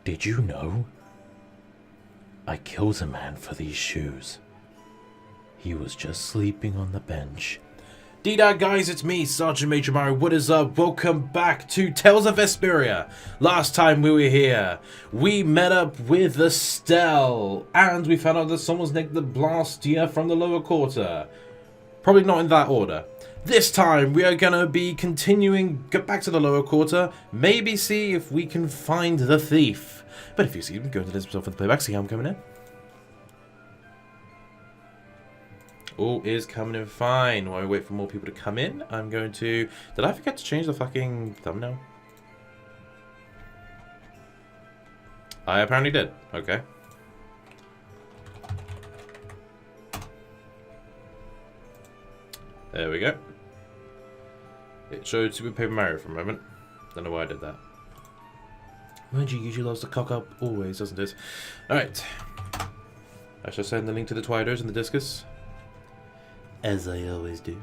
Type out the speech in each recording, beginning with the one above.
Did you know? I killed a man for these shoes. He was just sleeping on the bench. D-Dad guys, it's me, Sergeant Major Mario. What is up? Welcome back to Tales of Vesperia. Last time we were here, we met up with Estelle, and we found out that someone's nicked the Blastier from the lower quarter. Probably not in that order. This time, we are going to be continuing, get back to the lower quarter, maybe see if we can find the thief. But if you see him, go to this for the playback, see how I'm coming in. All is coming in fine. While we wait for more people to come in, I'm going to... Did I forget to change the fucking thumbnail? I apparently did. Okay. There we go. It showed Super Paper Mario for a moment. Don't know why I did that. Mind you, usually loves to cock up always, doesn't it? Alright. I shall send the link to the Twiders and the Discus. As I always do.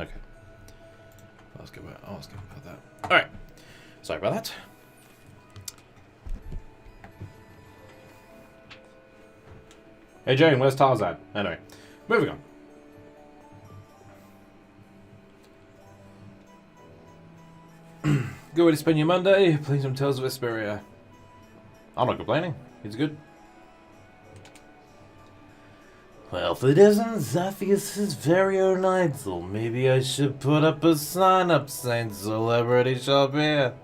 Okay. I'll ask him about that. Alright. Sorry about that. Hey Jane, where's Tarzan? Anyway, moving on. Good way to spend your Monday, playing some Tales of Vesperia. I'm not complaining. It's good. Well, if it isn't Zephyrs' very own idol, maybe I should put up a sign up saying celebrity shop here.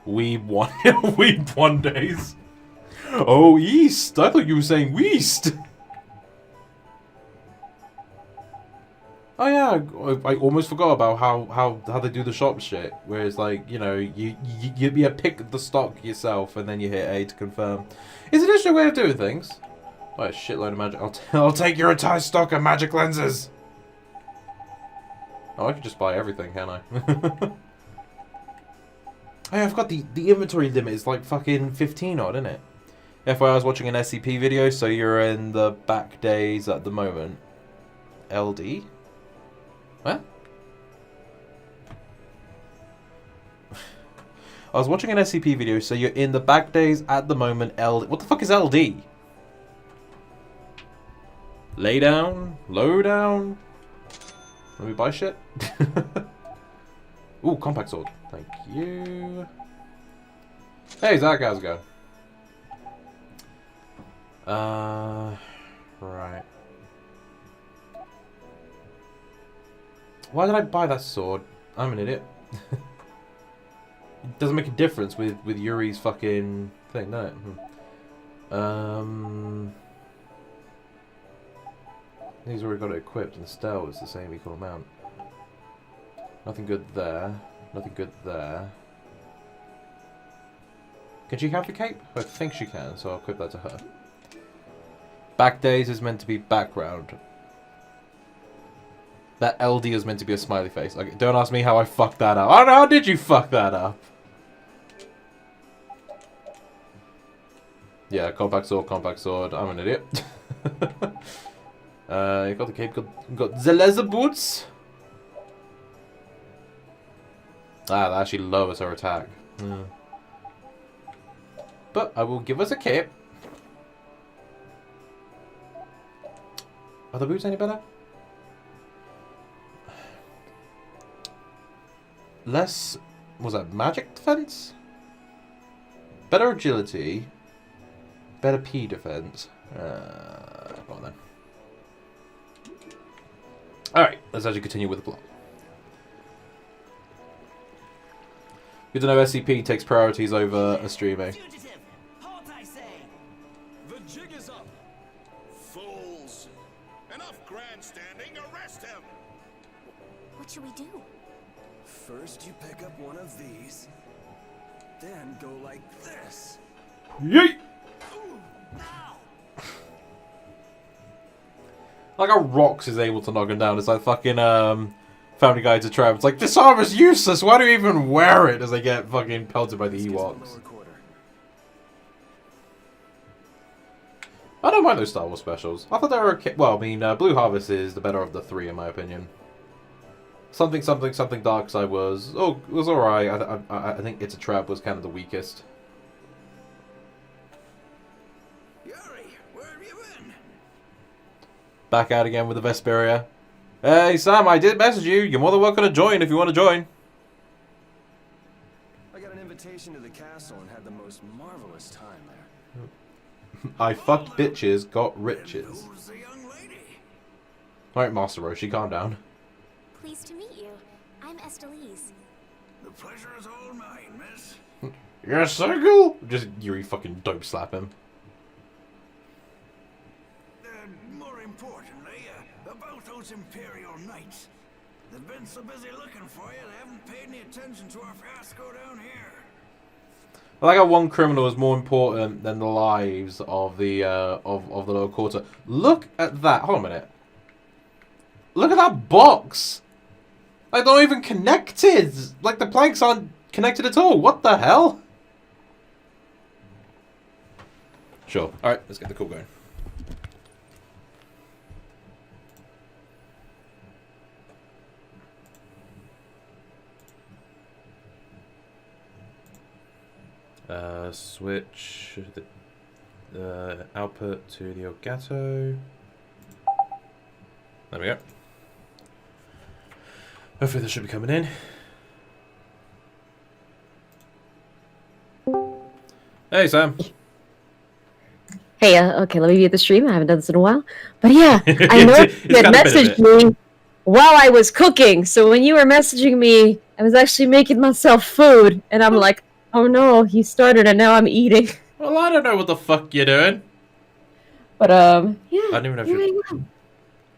Weeb one days. Oh, East! I thought you were saying West! Oh yeah, I almost forgot about how they do the shop shit. Where it's like, you know, you pick the stock yourself and then you hit A to confirm. Is it just a way of doing things? Oh, a shitload of magic. I'll take your entire stock of magic lenses. Oh, I could just buy everything, can't I? Hey, I've got the inventory limit is like fucking 15 odd, isn't it? FYI, I was watching an SCP video, so you're in the back days at the moment. LD? What? I was watching an SCP video, so you're in the back days at the moment. LD. What the fuck is LD? Lay down? Low down? Let me buy shit? Ooh, compact sword. Thank you. Hey, Zach, how's it going? Right. Why did I buy that sword? I'm an idiot. It doesn't make a difference with Yuri's fucking thing, does it? He's already got it equipped, and Stell is the same equal amount. Nothing good there. Nothing good there. Can she have the cape? I think she can, so I'll equip that to her. Back days is meant to be background. That LD is meant to be a smiley face. Okay, don't ask me how I fucked that up. How did you fuck that up? Yeah, compact sword. I'm an idiot. You got the cape, got the leather boots. Ah, that actually lowers her attack. But I will give us a cape. Are the boots any better? Less... was that magic defense? Better agility. Better P defense. Come on then. Alright, let's actually continue with the plot. Good to know SCP takes priorities over a streamer. First you pick up one of these, then go like this. Yeet! Like how Rox is able to knock him down. It's like fucking Family Guide to Trav. It's like, this armor is useless. Why do you even wear it? As they get fucking pelted by the Ewoks. I don't mind those Star Wars specials. I thought they were okay. Well, I mean, Blue Harvest is the better of the three, in my opinion. Something Dark Side was alright. I think It's a Trap was kind of the weakest. Back out again with the Vesperia. Hey Sam, I did message you. You're more than welcome to join if you want to join. I got an invitation to the castle and had the most marvelous time there. I fucked bitches, got riches. Alright, Master Roshi, calm down. Pleased to meet you. I'm Estelise. The pleasure is all mine, miss. Yes, circle? Just Yuri fucking dope slap him. More importantly, about those Imperial Knights. They've been so busy looking for you, they haven't paid any attention to our fiasco down here. I like how one criminal is more important than the lives of the lower quarter. Look at that. Hold on a minute. Look at that box. Like, they're not even connected. Like, the planks aren't connected at all. What the hell? Sure. Alright, let's get the call going. Switch the output to the Elgato. There we go. Hopefully this should be coming in. Hey, Sam. Hey, okay, let me mute the stream. I haven't done this in a while. But yeah, I know you had messaged me while I was cooking. So when you were messaging me, I was actually making myself food. And I'm like, oh no, he started and now I'm eating. Well, I don't know what the fuck you're doing. But, yeah. I don't even know if you're...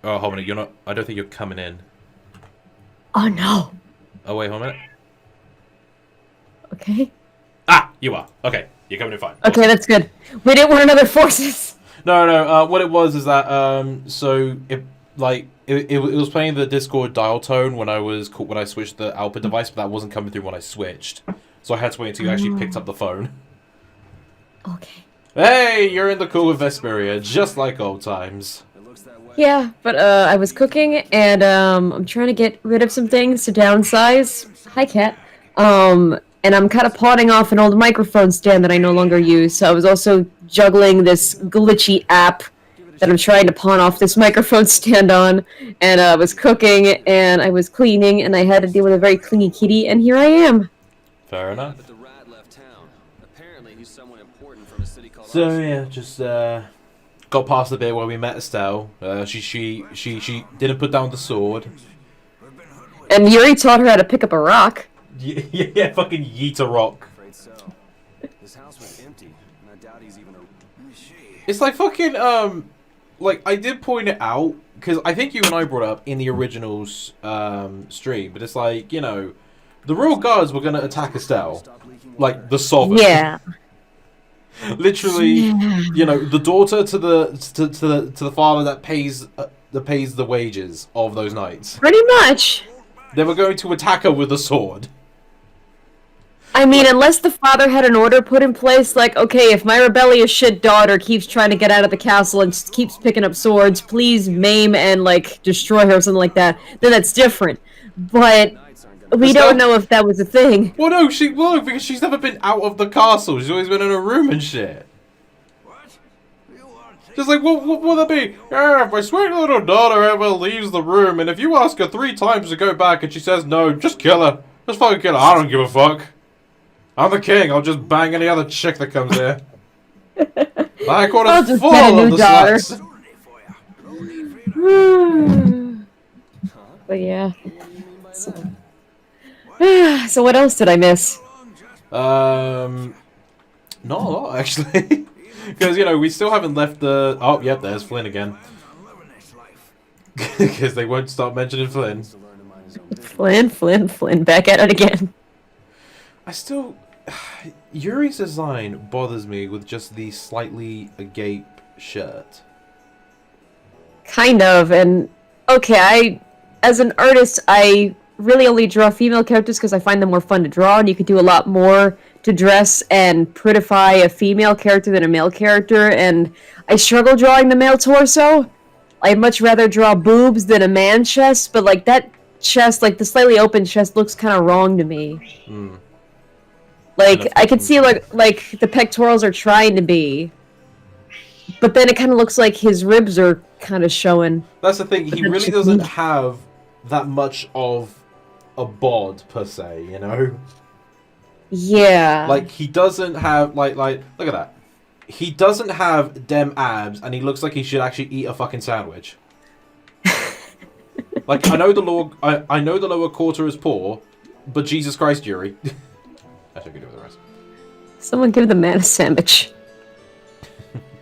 Oh, hold on a minute. You're not... I don't think you're coming in. Oh no. Oh, wait, hold on a minute. Okay. Ah, you are. Okay, you're coming in fine. Okay, that's good. We didn't want another forces. No. What it was is that so it was playing the Discord dial tone when I switched the output device, but that wasn't coming through when I switched. So I had to wait until you actually picked up the phone. Okay. Hey, you're in the call with Vesperia, just like old times. Yeah, but I was cooking and I'm trying to get rid of some things to downsize. Hi, cat. And I'm kind of pawning off an old microphone stand that I no longer use. So I was also juggling this glitchy app that I'm trying to pawn off this microphone stand on. And I was cooking and I was cleaning and I had to deal with a very clingy kitty. And here I am. Fair enough. But the rat left town. Apparently he's someone important from a city called So yeah, just got past the bit where we met Estelle. She didn't put down the sword. And Yuri taught her how to pick up a rock. Yeah, fucking yeet a rock. Afraid so. His house was empty, and I doubt he's even It's like fucking like I did point it out because I think you and I brought it up in the original stream, but it's like, you know, the royal guards were gonna attack Estelle, like the sovereign. Yeah. Literally, you know, the daughter to the father that pays the wages of those knights. Pretty much. They were going to attack her with a sword. I mean, unless the father had an order put in place, like, okay, if my rebellious shit daughter keeps trying to get out of the castle and keeps picking up swords, please maim and, like, destroy her or something like that, then that's different. But we don't know if that was a thing. Well, no, because she's never been out of the castle. She's always been in a room and shit. Just like, what will that be? Yeah, if my sweet little daughter ever leaves the room, and if you ask her 3 times to go back and she says no, just kill her. Just fucking kill her. I don't give a fuck. I'm the king. I'll just bang any other chick that comes here. I call it full of the sluts. But yeah. So what else did I miss? Not a lot, actually. Because, you know, we still haven't left the... Oh, yep, there's Flynn again. Because they won't stop mentioning Flynn. his own business. Flynn, back at it again. I still... Yuri's design bothers me with just the slightly agape shirt. Kind of, and okay, as an artist, I really only draw female characters because I find them more fun to draw, and you could do a lot more to dress and prettify a female character than a male character, and I struggle drawing the male torso. I'd much rather draw boobs than a man chest, but like that chest, like the slightly open chest, looks kind of wrong to me. Like, I can see like the pectorals are trying to be, but then it kind of looks like his ribs are kind of showing. That's the thing, he really doesn't have that much of a bod, per se, you know? Yeah. Like, he doesn't have, like, look at that. He doesn't have dem abs, and he looks like he should actually eat a fucking sandwich. Like, I know the lower quarter is poor, but Jesus Christ, Yuri. I should do with the rest. Someone give the man a sandwich.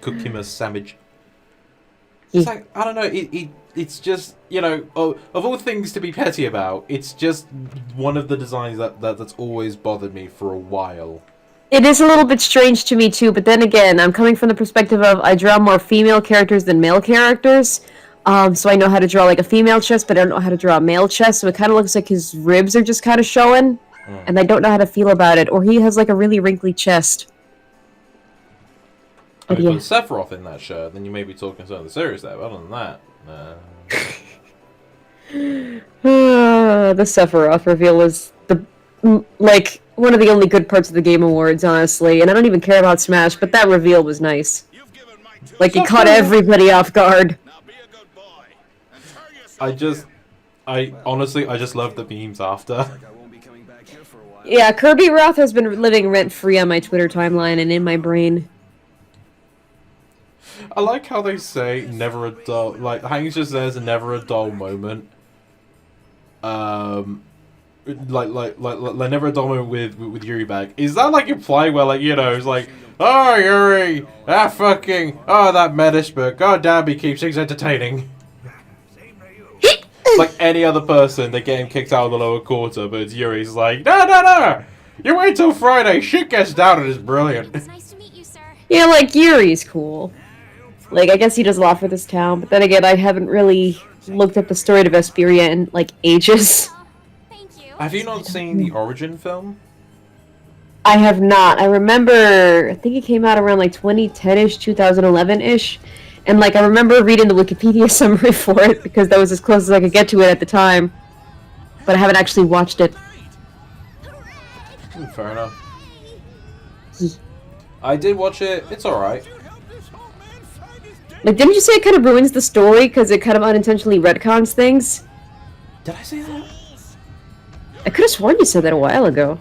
Cook him a sandwich. Yeah. It's like, I don't know, it's just, you know, of all things to be petty about, it's just one of the designs that's always bothered me for a while. It is a little bit strange to me too, but then again, I'm coming from the perspective of I draw more female characters than male characters. So I know how to draw like a female chest, but I don't know how to draw a male chest, so it kind of looks like his ribs are just kind of showing. And I don't know how to feel about it. Or he has like a really wrinkly chest. I But mean, yeah. put Sephiroth in that shirt, then you may be talking something serious there, but other than that, The Sephiroth reveal was like one of the only good parts of the Game Awards, honestly. And I don't even care about Smash, but that reveal was nice. Like it caught everybody off guard. I honestly just love the memes after. I won't be coming back here for a while. Yeah, Kirby Roth has been living rent-free on my Twitter timeline and in my brain. I like how they say never a dull, like Hanks just says never a dull moment. Like never a dull moment with Yuri back. Is that like implying where, like, you know, it's like, oh Yuri, that Medish, but goddamn he keeps things entertaining. Like any other person, they get him kicked out of the lower quarter, but it's Yuri's like, no, you wait till Friday, shit gets down and it's brilliant. It's nice to meet you, sir. Yeah, like, Yuri's cool. Like, I guess he does a lot for this town, but then again, I haven't really looked at the story of Vesperia in, like, ages. Oh, thank you. Have you not seen the Origin film? I have not. I remember, I think it came out around, like, 2010-ish, 2011-ish, and, like, I remember reading the Wikipedia summary for it, because that was as close as I could get to it at the time. But I haven't actually watched it. Fair enough. I did watch it, it's alright. Like, didn't you say it kind of ruins the story, because it kind of unintentionally retcons things? Did I say that? I could have sworn you said that a while ago.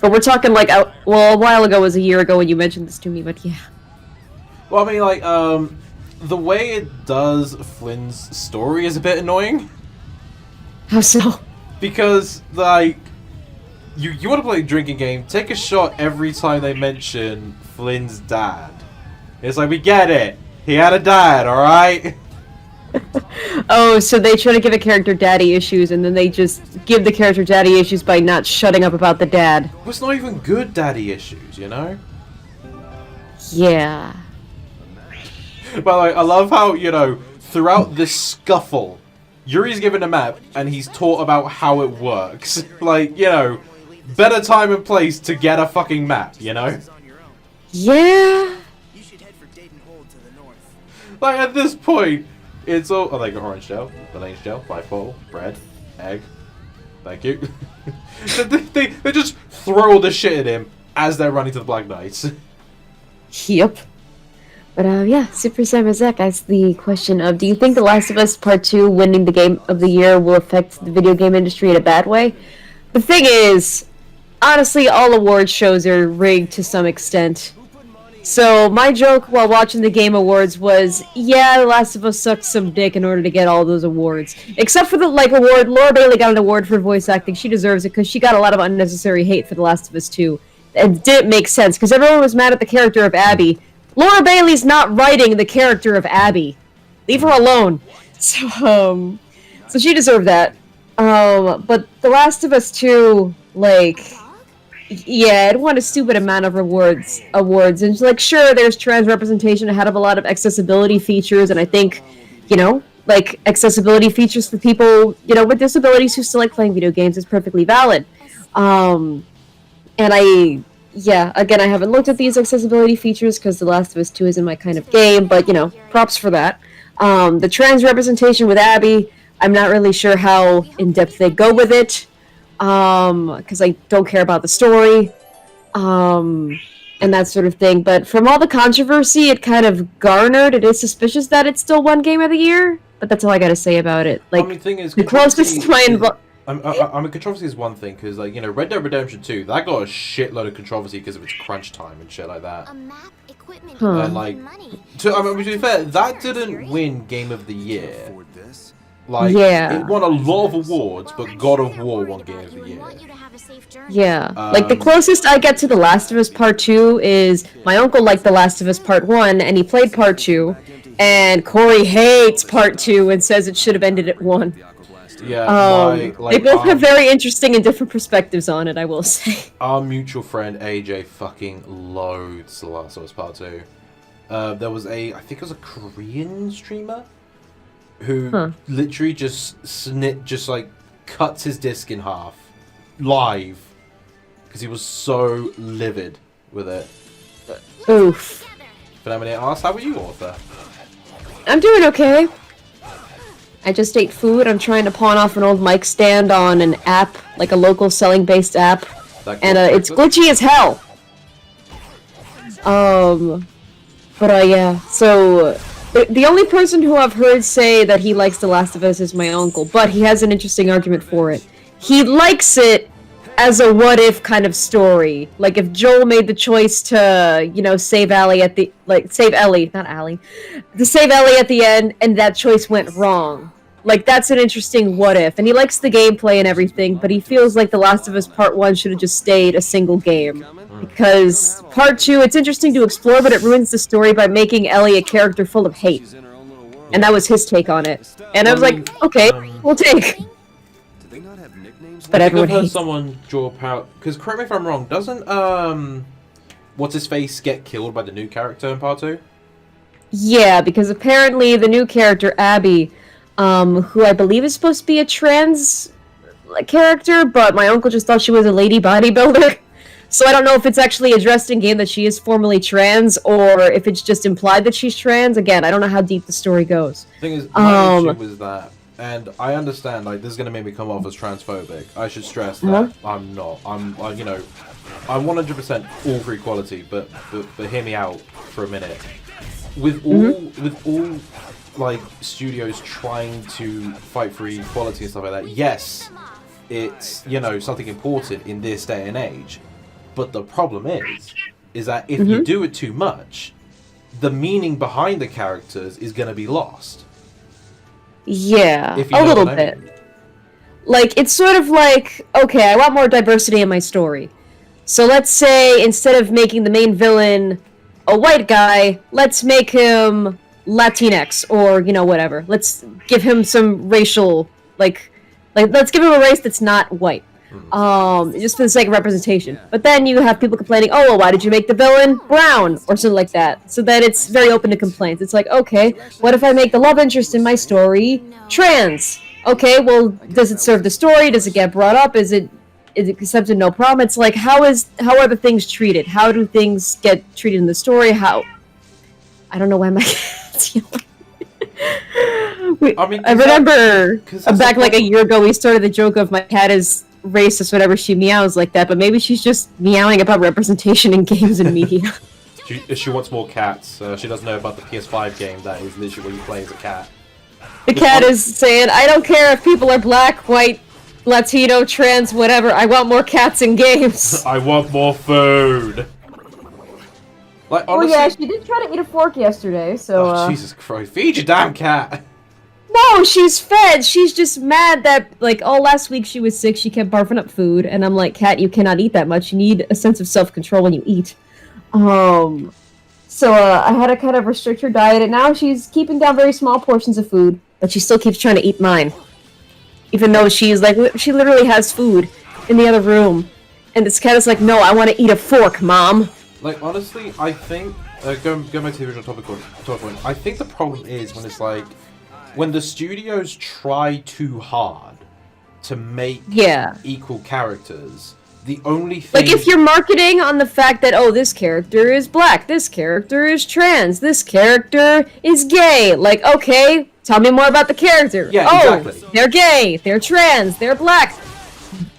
But we're talking, like, well, a while ago was a year ago when you mentioned this to me, but yeah. Well, I mean, like, the way it does Flynn's story is a bit annoying. How so? Because, like, you want to play a drinking game, take a shot every time they mention Flynn's dad. It's like, we get it. He had a dad, alright? Oh, so they try to give a character daddy issues, and then they just give the character daddy issues by not shutting up about the dad. Well, it's not even good daddy issues, you know? Yeah. But, like, I love how, you know, throughout this scuffle, Yuri's given a map, and he's taught about how it works. Like, you know, better time and place to get a fucking map, you know? Yeah. You should head for Dayton Hold to the north. Like, at this point, it's all... Oh, they got orange gel, Elaine's gel, life bottle, bread, egg. Thank you. they just throw all this shit at him as they're running to the Black Knights. Yep. But, yeah, Super Simon Zach asked the question of, do you think The Last of Us Part 2 winning the Game of the Year will affect the video game industry in a bad way? The thing is, honestly, all award shows are rigged to some extent. So, my joke while watching the Game Awards was, yeah, The Last of Us sucked some dick in order to get all those awards. Except for the, like, award, Laura Bailey got an award for voice acting. She deserves it, because she got a lot of unnecessary hate for The Last of Us 2. It didn't make sense, because everyone was mad at the character of Abby. Laura Bailey's not writing the character of Abby. Leave her alone. So she deserved that. But The Last of Us 2, like, yeah, it won a stupid amount of awards, and like, sure, there's trans representation ahead of a lot of accessibility features, and I think, like, accessibility features for people, with disabilities who still like playing video games is perfectly valid. And again, I haven't looked at these accessibility features because The Last of Us 2 isn't my kind of game, but, props for that. The trans representation with Abby, I'm not really sure how in-depth they go with it, because I don't care about the story, and that sort of thing. But from all the controversy it kind of garnered, it is suspicious that it's still won Game of the Year, but that's all I gotta say about it. Like, I mean, the thing is, the closest to my I mean, controversy is one thing, because, like, Red Dead Redemption 2, that got a shitload of controversy because of its crunch time and shit like that. A map, equipment, Huh. And, like, money. to be fair, that didn't win Game of the Year. Afford this? Like, Yeah. it won a lot of awards, but God of War won Game of the Year. Yeah, like the closest I get to The Last of Us Part 2 is my uncle liked The Last of Us Part 1, and he played Part 2, and Corey hates Part 2 and says it should have ended at 1. Yeah, They both have very interesting and different perspectives on it, I will say. our mutual friend AJ fucking loathes The Last of Us Part 2. There was I think it was a Korean streamer who literally just cuts his disc in half live because he was so livid with it. Oof. Phenomenal asks, how are you, Author? I'm doing okay. I just ate food. I'm trying to pawn off an old mic stand on an app, like a local selling-based app, and it's glitchy as hell. Yeah. So the only person who I've heard say that he likes The Last of Us is my uncle, but he has an interesting argument for it. He likes it as a what-if kind of story. Like, if Joel made the choice to, save Ellie at the... save Ellie, not Allie. To save Ellie at the end, and that choice went wrong. Like, that's an interesting what-if. And he likes the gameplay and everything, but he feels like The Last of Us Part 1 should have just stayed a single game. Because Part 2, it's interesting to explore, but it ruins the story by making Ellie a character full of hate. And that was his take on it. And I was like, okay, we'll take. But everyone I've heard hates. someone draw out, because correct me if I'm wrong, doesn't what's his face get killed by the new character in Part 2? Yeah, because apparently the new character Abby, who I believe is supposed to be a trans character, but my uncle just thought she was a lady bodybuilder. So I don't know if it's actually addressed in game that she is formally trans, or if it's just implied that she's trans. Again, I don't know how deep the story goes. The thing is, my issue was that, and I understand, like, this is going to make me come off as transphobic. I should stress that I'm not. I'm 100% all for equality, but hear me out for a minute. With all like studios trying to fight for equality and stuff like that, yes, it's something important in this day and age. But the problem is that if you do it too much, the meaning behind the characters is going to be lost. Yeah, If you a know little what I mean. bit. Like, it's sort of like, okay, I want more diversity in my story. So let's say instead of making the main villain a white guy, let's make him Latinx or, whatever. Let's give him some racial, like let's give him a race that's not white. Just for the sake of representation. But then you have people complaining, oh, well, why did you make the villain brown? Or something like that. So that it's very open to complaints. It's like, okay, what if I make the love interest in my story trans? Okay, well, does it serve the story? Does it get brought up? Is it accepted? No problem. It's like, how are the things treated? How do things get treated in the story? I don't know why my cat's yelling. I remember back like a year ago we started the joke of my cat is racist whenever she meows like that, but maybe she's just meowing about representation in games and media. She wants more cats. She doesn't know about the PS5 game that is literally where you play as a cat. The cat is saying, I don't care if people are black, white, Latino, trans, whatever, I want more cats in games. I want more food. Like, honestly, yeah, she did try to eat a fork yesterday, so oh, Jesus Christ. Feed your damn cat! No, she's fed. She's just mad that, like, all last week she was sick, she kept barfing up food, and I'm like, Cat, you cannot eat that much. You need a sense of self-control when you eat. So I had to kind of restrict her diet, and now she's keeping down very small portions of food, but she still keeps trying to eat mine. even though she's like she literally has food in the other room, and this cat is like, no, I want to eat a fork, Mom. Like, honestly, I think going back to the original topic point, I think the problem is when it's like when the studios try too hard to make equal characters. The only thing... Like, if you're marketing on the fact that, oh, this character is black, this character is trans, this character is gay, like, okay, tell me more about the character. Yeah, exactly. They're gay, they're trans, they're black.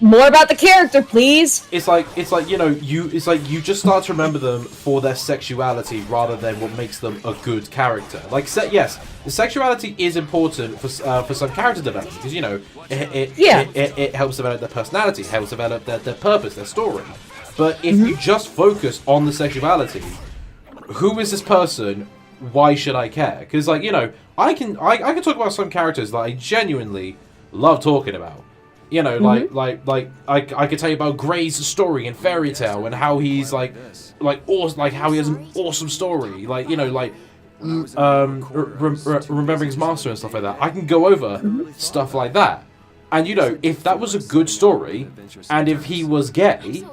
More about the character, please. It's like you know, you just start to remember them for their sexuality rather than what makes them a good character. Like, yes, the sexuality is important for some character development because you know it helps develop their personality, helps develop their purpose, their story. But if you just focus on the sexuality, who is this person? Why should I care? Because like you know, I can talk about some characters that I genuinely love talking about. You know, like I could tell you about Gray's story in Fairy Tail and how he's like awesome, like how he has an awesome story, like you know, like remembering his master and stuff like that. I can go over stuff like that, and you know, if that was a good story, and if he was gay,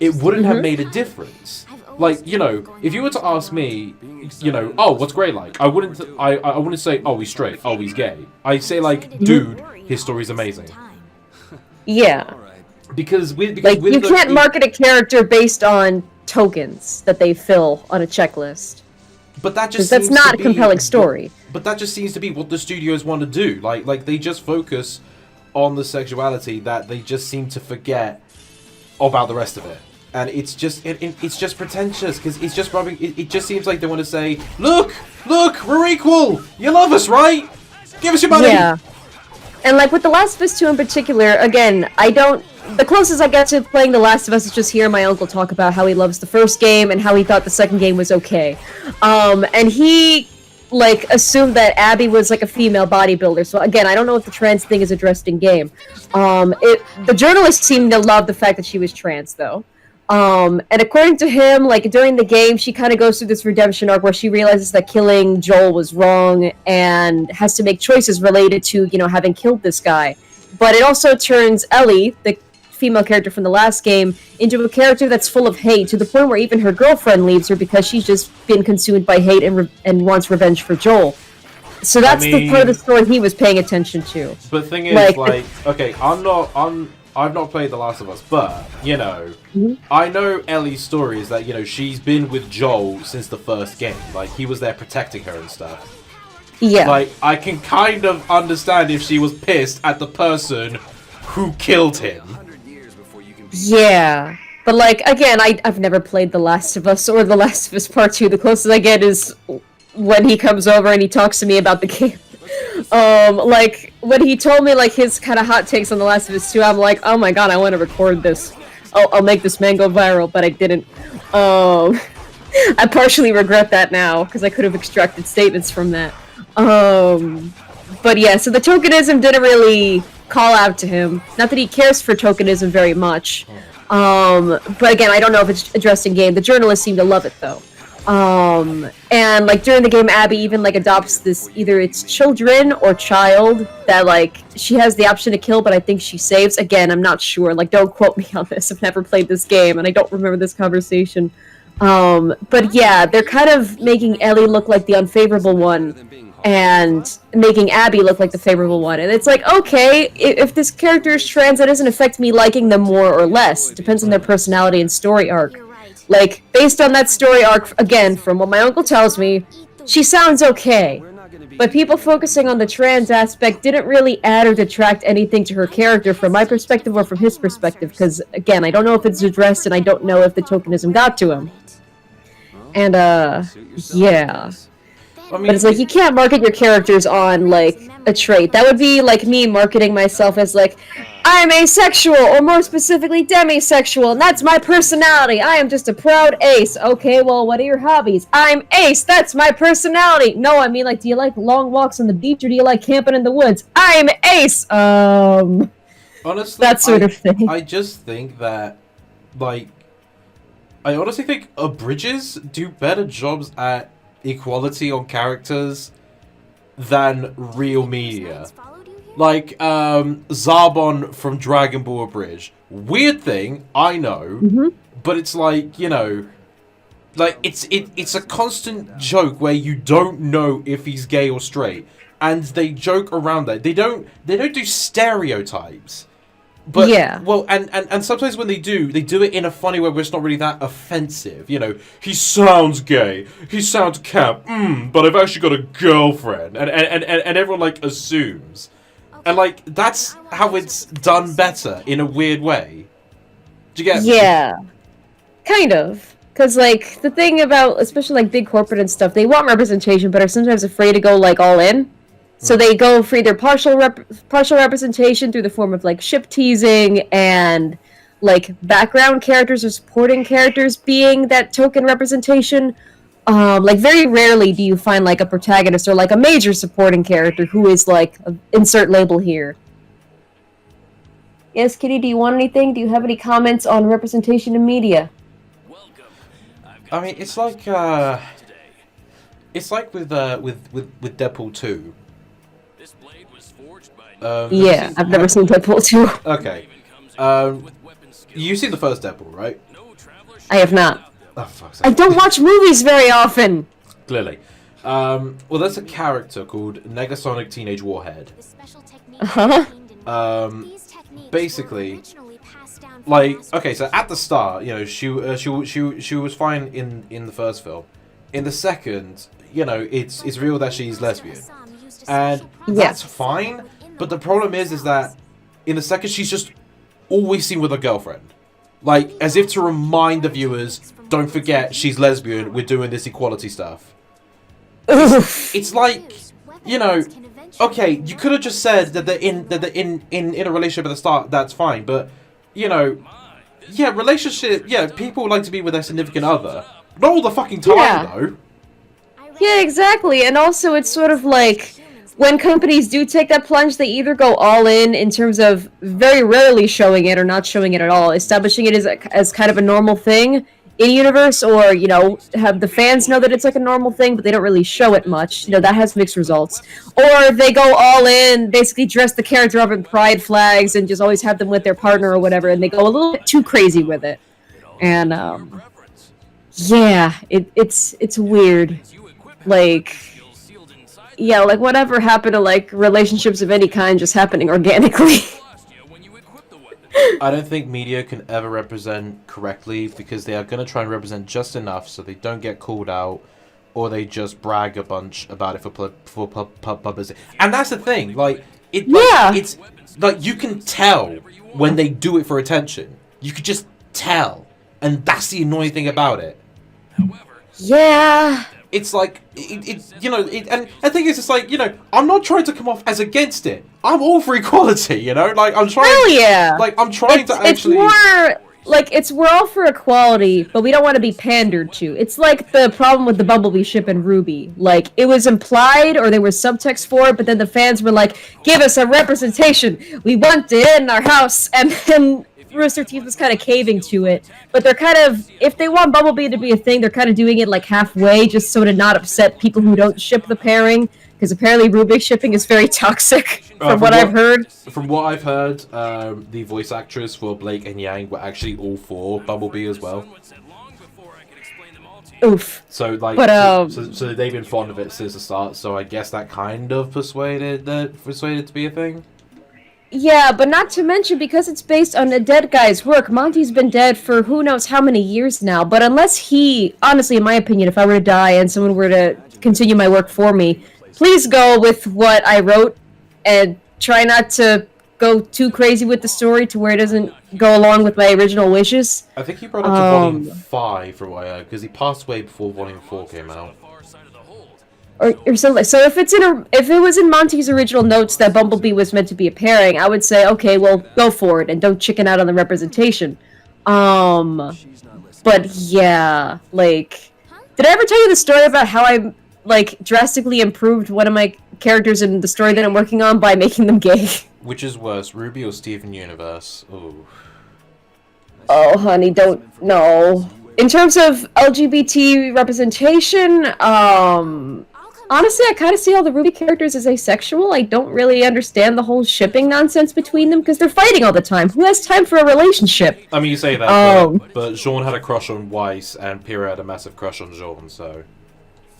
it wouldn't have made a difference. Like you know, if you were to ask me, you know, oh, what's Gray like? I wouldn't say, oh, he's straight, oh, he's gay. I say like, dude, his story's amazing. Yeah. Because you can't market a character based on tokens that they fill on a checklist. But that just that's not a compelling story. But that just seems to be what the studios want to do. Like they just focus on the sexuality that they just seem to forget about the rest of it. And it's just it's just pretentious because it's just rubbing. It just seems like they want to say, look, we're equal. You love us, right? Give us your money. Yeah. And, like, with The Last of Us 2 in particular, again, the closest I get to playing The Last of Us is just hearing my uncle talk about how he loves the first game and how he thought the second game was okay. And he, like, assumed that Abby was, like, a female bodybuilder. So, again, I don't know if the trans thing is addressed in game. The journalist seemed to love the fact that she was trans, though. And according to him, like, during the game, she kind of goes through this redemption arc where she realizes that killing Joel was wrong and has to make choices related to, you know, having killed this guy. But it also turns Ellie, the female character from the last game, into a character that's full of hate, to the point where even her girlfriend leaves her because she's just been consumed by hate and wants revenge for Joel. So that's the part of the story he was paying attention to. But the thing is, like okay, I've not played The Last of Us, but, you know, I know Ellie's story is that, you know, she's been with Joel since the first game. Like, he was there protecting her and stuff. Yeah. Like, I can kind of understand if she was pissed at the person who killed him. Yeah. But, like, again, I've never played The Last of Us or The Last of Us Part 2. The closest I get is when he comes over and he talks to me about the game. Like, when he told me, like, his kind of hot takes on The Last of Us 2, I'm like, oh my god, I want to record this. I'll make this man go viral, but I didn't. I partially regret that now, because I could have extracted statements from that. But yeah, so the tokenism didn't really call out to him. Not that he cares for tokenism very much. But again, I don't know if it's addressed in game. The journalists seem to love it, though. And like during the game, Abby even like adopts this, either it's children or child that like she has the option to kill, but I think she saves. Again, I'm not sure, like don't quote me on this. I've never played this game and I don't remember this conversation. But yeah, they're kind of making Ellie look like the unfavorable one and making Abby look like the favorable one. And it's like, okay, if this character is trans, that doesn't affect me liking them more or less. It depends on their personality and story arc. Like, based on that story arc, again, from what my uncle tells me, she sounds okay. But people focusing on the trans aspect didn't really add or detract anything to her character from my perspective or from his perspective, because, again, I don't know if it's addressed and I don't know if the tokenism got to him. And, yeah. But it's like, you can't market your characters on, like, a trait. That would be like me marketing myself as, like, I'm asexual, or more specifically, demisexual, and that's my personality. I am just a proud ace. Okay, well, what are your hobbies? I'm ace, that's my personality. No, I mean, like, do you like long walks on the beach, or do you like camping in the woods? I'm ace! Honestly, that sort of thing. I just think that, like, I honestly think abridges do better jobs at equality on characters than real media. Like, Zarbon from Dragon Ball Bridge. Weird thing, I know, but it's like, you know, like, it's a constant joke where you don't know if he's gay or straight. And they joke around that. They don't do stereotypes. But, yeah. well, and sometimes when they do it in a funny way where it's not really that offensive. You know, he sounds gay, he sounds camp, but I've actually got a girlfriend. And everyone, like, assumes. And, like, that's how it's done better in a weird way. Do you get me? Yeah. Kind of. Because, like, the thing about, especially, like, big corporate and stuff, they want representation, but are sometimes afraid to go, like, all in. So they go for either partial representation through the form of, like, ship teasing and, like, background characters or supporting characters being that token representation. Like, very rarely do you find, like, a protagonist or, like, a major supporting character who is, like, insert label here. Yes, Kitty, do you want anything? Do you have any comments on representation in media? I mean, it's like with Deadpool 2. Yeah, I've never seen Deadpool 2. Okay. You've seen the first Deadpool, right? I have not. Oh, fuck's sake. I don't watch movies very often. Clearly. Well, there's a character called Negasonic Teenage Warhead. Basically, like, okay, so at the start, you know, she was fine in the first film. In the second, you know, it's real that she's lesbian, and that's fine. But the problem is that in the second, she's just always seen with her girlfriend, like as if to remind the viewers, don't forget she's lesbian. We're doing this equality stuff. It's like, you know, okay, you could have just said that they're in a relationship at the start. That's fine, but you know, yeah, relationship. Yeah, people like to be with their significant other. Not all the fucking time, though. Yeah, exactly. And also, it's sort of like when companies do take that plunge, they either go all in terms of very rarely showing it or not showing it at all, establishing it as kind of a normal thing in universe, or, you know, have the fans know that it's like a normal thing, but they don't really show it much. You know, that has mixed results. Or they go all in, basically dress the character up in pride flags and just always have them with their partner or whatever, and they go a little bit too crazy with it. And, yeah, it's weird. Like, yeah, like whatever happened to, like, relationships of any kind just happening organically. I don't think media can ever represent correctly because they are going to try and represent just enough so they don't get called out, or they just brag a bunch about it for publicity. And that's the thing, like, it's like you can tell when they do it for attention. You could just tell, and that's the annoying thing about it. Yeah. It's like, you know, and the thing is, it's like, you know, I'm not trying to come off as against it. I'm all for equality, you know? Like, I'm trying... Hell yeah! Like, I'm trying to actually... It's more, like, we're all for equality, but we don't want to be pandered to. It's like the problem with the Bumblebee ship and Ruby. Like, it was implied, or there was subtext for it, but then the fans were like, give us a representation! We want it in our house! And then Rooster Teeth was kind of caving to it. But they're kind of, if they want Bumblebee to be a thing, they're kind of doing it, like, halfway, just so to not upset people who don't ship the pairing. Because apparently Rubik shipping is very toxic, from what I've heard. From what I've heard, the voice actress for Blake and Yang were actually all for Bumblebee as well. Oof. So, like, so they've been fond of it since the start, so I guess that kind of persuaded to be a thing? Yeah, but not to mention, because it's based on a dead guy's work, Monty's been dead for who knows how many years now, but unless he, honestly, in my opinion, if I were to die and someone were to continue my work for me, please go with what I wrote and try not to go too crazy with the story to where it doesn't go along with my original wishes. I think he brought up to Volume 5 for a while, because he passed away before Volume 4 came out. Or something. So if it was in Monty's original notes that Bumblebee was meant to be a pairing, I would say, okay, well, go for it and don't chicken out on the representation. But yeah, like, did I ever tell you the story about how I, like, drastically improved one of my characters in the story that I'm working on by making them gay? Which is worse, Ruby or Steven Universe? Ooh. Oh, honey, don't know. In terms of LGBT representation, honestly, I kind of see all the Ruby characters as asexual. I don't really understand the whole shipping nonsense between them because they're fighting all the time. Who has time for a relationship? I mean, you say that, but Jean had a crush on Weiss, and Pyrrha had a massive crush on Jean, so...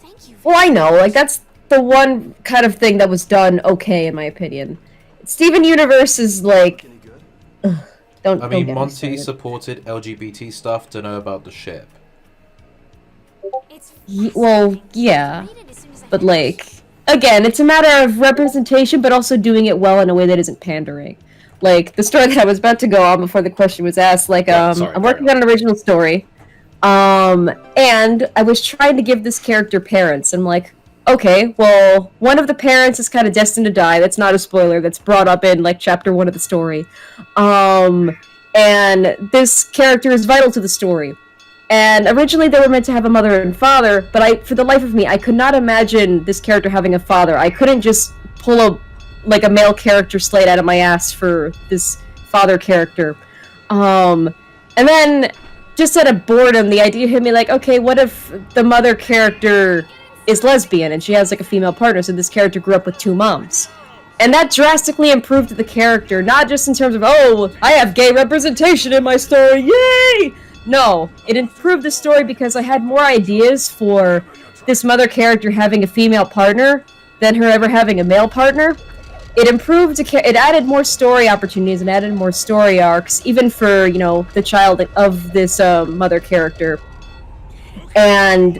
Thank you. Well, I know, like, that's the one kind of thing that was done okay, in my opinion. Steven Universe is, like... Don't I mean, get me Monty started. supported LGBT stuff to know about the ship. It's Well, yeah. read it as soon as I But, finish. like, again, it's a matter of representation, but also doing it well in a way that isn't pandering. Like, the story that I was about to go on before the question was asked, like, Right, sorry, I'm carry working on an original story, and I was trying to give this character parents. I'm like, okay, well, one of the parents is kind of destined to die. That's not a spoiler. That's brought up in, like, chapter 1 of the story. And this character is vital to the story. And originally they were meant to have a mother and father, but for the life of me, I could not imagine this character having a father. I couldn't just pull a male character slate out of my ass for this father character. And then, just out of boredom, the idea hit me like, okay, what if the mother character is lesbian and she has like a female partner, so this character grew up with 2 moms. And that drastically improved the character, not just in terms of, oh, I have gay representation in my story, yay! No, it improved the story because I had more ideas for this mother character having a female partner than her ever having a male partner. It improved, it added more story opportunities and added more story arcs, even for, the child of this mother character. And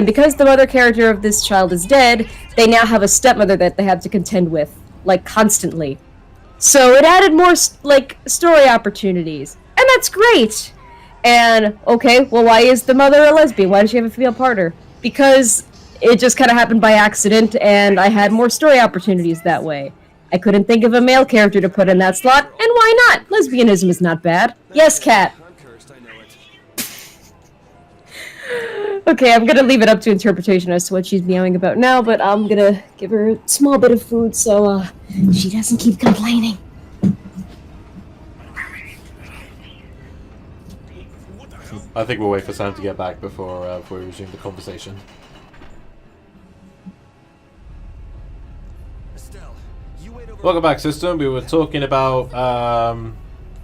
because the mother character of this child is dead, they now have a stepmother that they have to contend with, like, constantly. So it added more, story opportunities. And that's great! And, okay, well, why is the mother a lesbian? Why does she have a female partner? Because it just kind of happened by accident, and I had more story opportunities that way. I couldn't think of a male character to put in that slot, and why not? Lesbianism is not bad. Yes, Cat. I'm cursed, I know it. Okay, I'm gonna leave it up to interpretation as to what she's meowing about now, but I'm gonna give her a small bit of food so, she doesn't keep complaining. I think we'll wait for Sam to get back before we resume the conversation. Estelle, you wait over. Welcome back, system. We were talking about,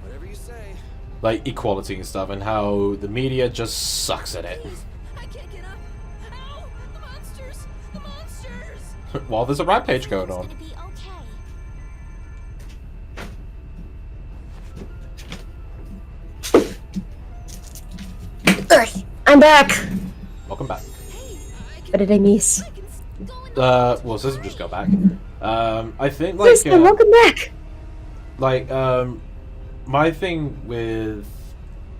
Whatever you say. like, equality and stuff, and how the media just sucks at it. I can't get up. Ow! The monsters! The monsters! While there's a rampage going It's on. gonna be okay. I'm back! Welcome back. What did I miss? Well, system just got back. I think, like, Listen, welcome back! like, my thing with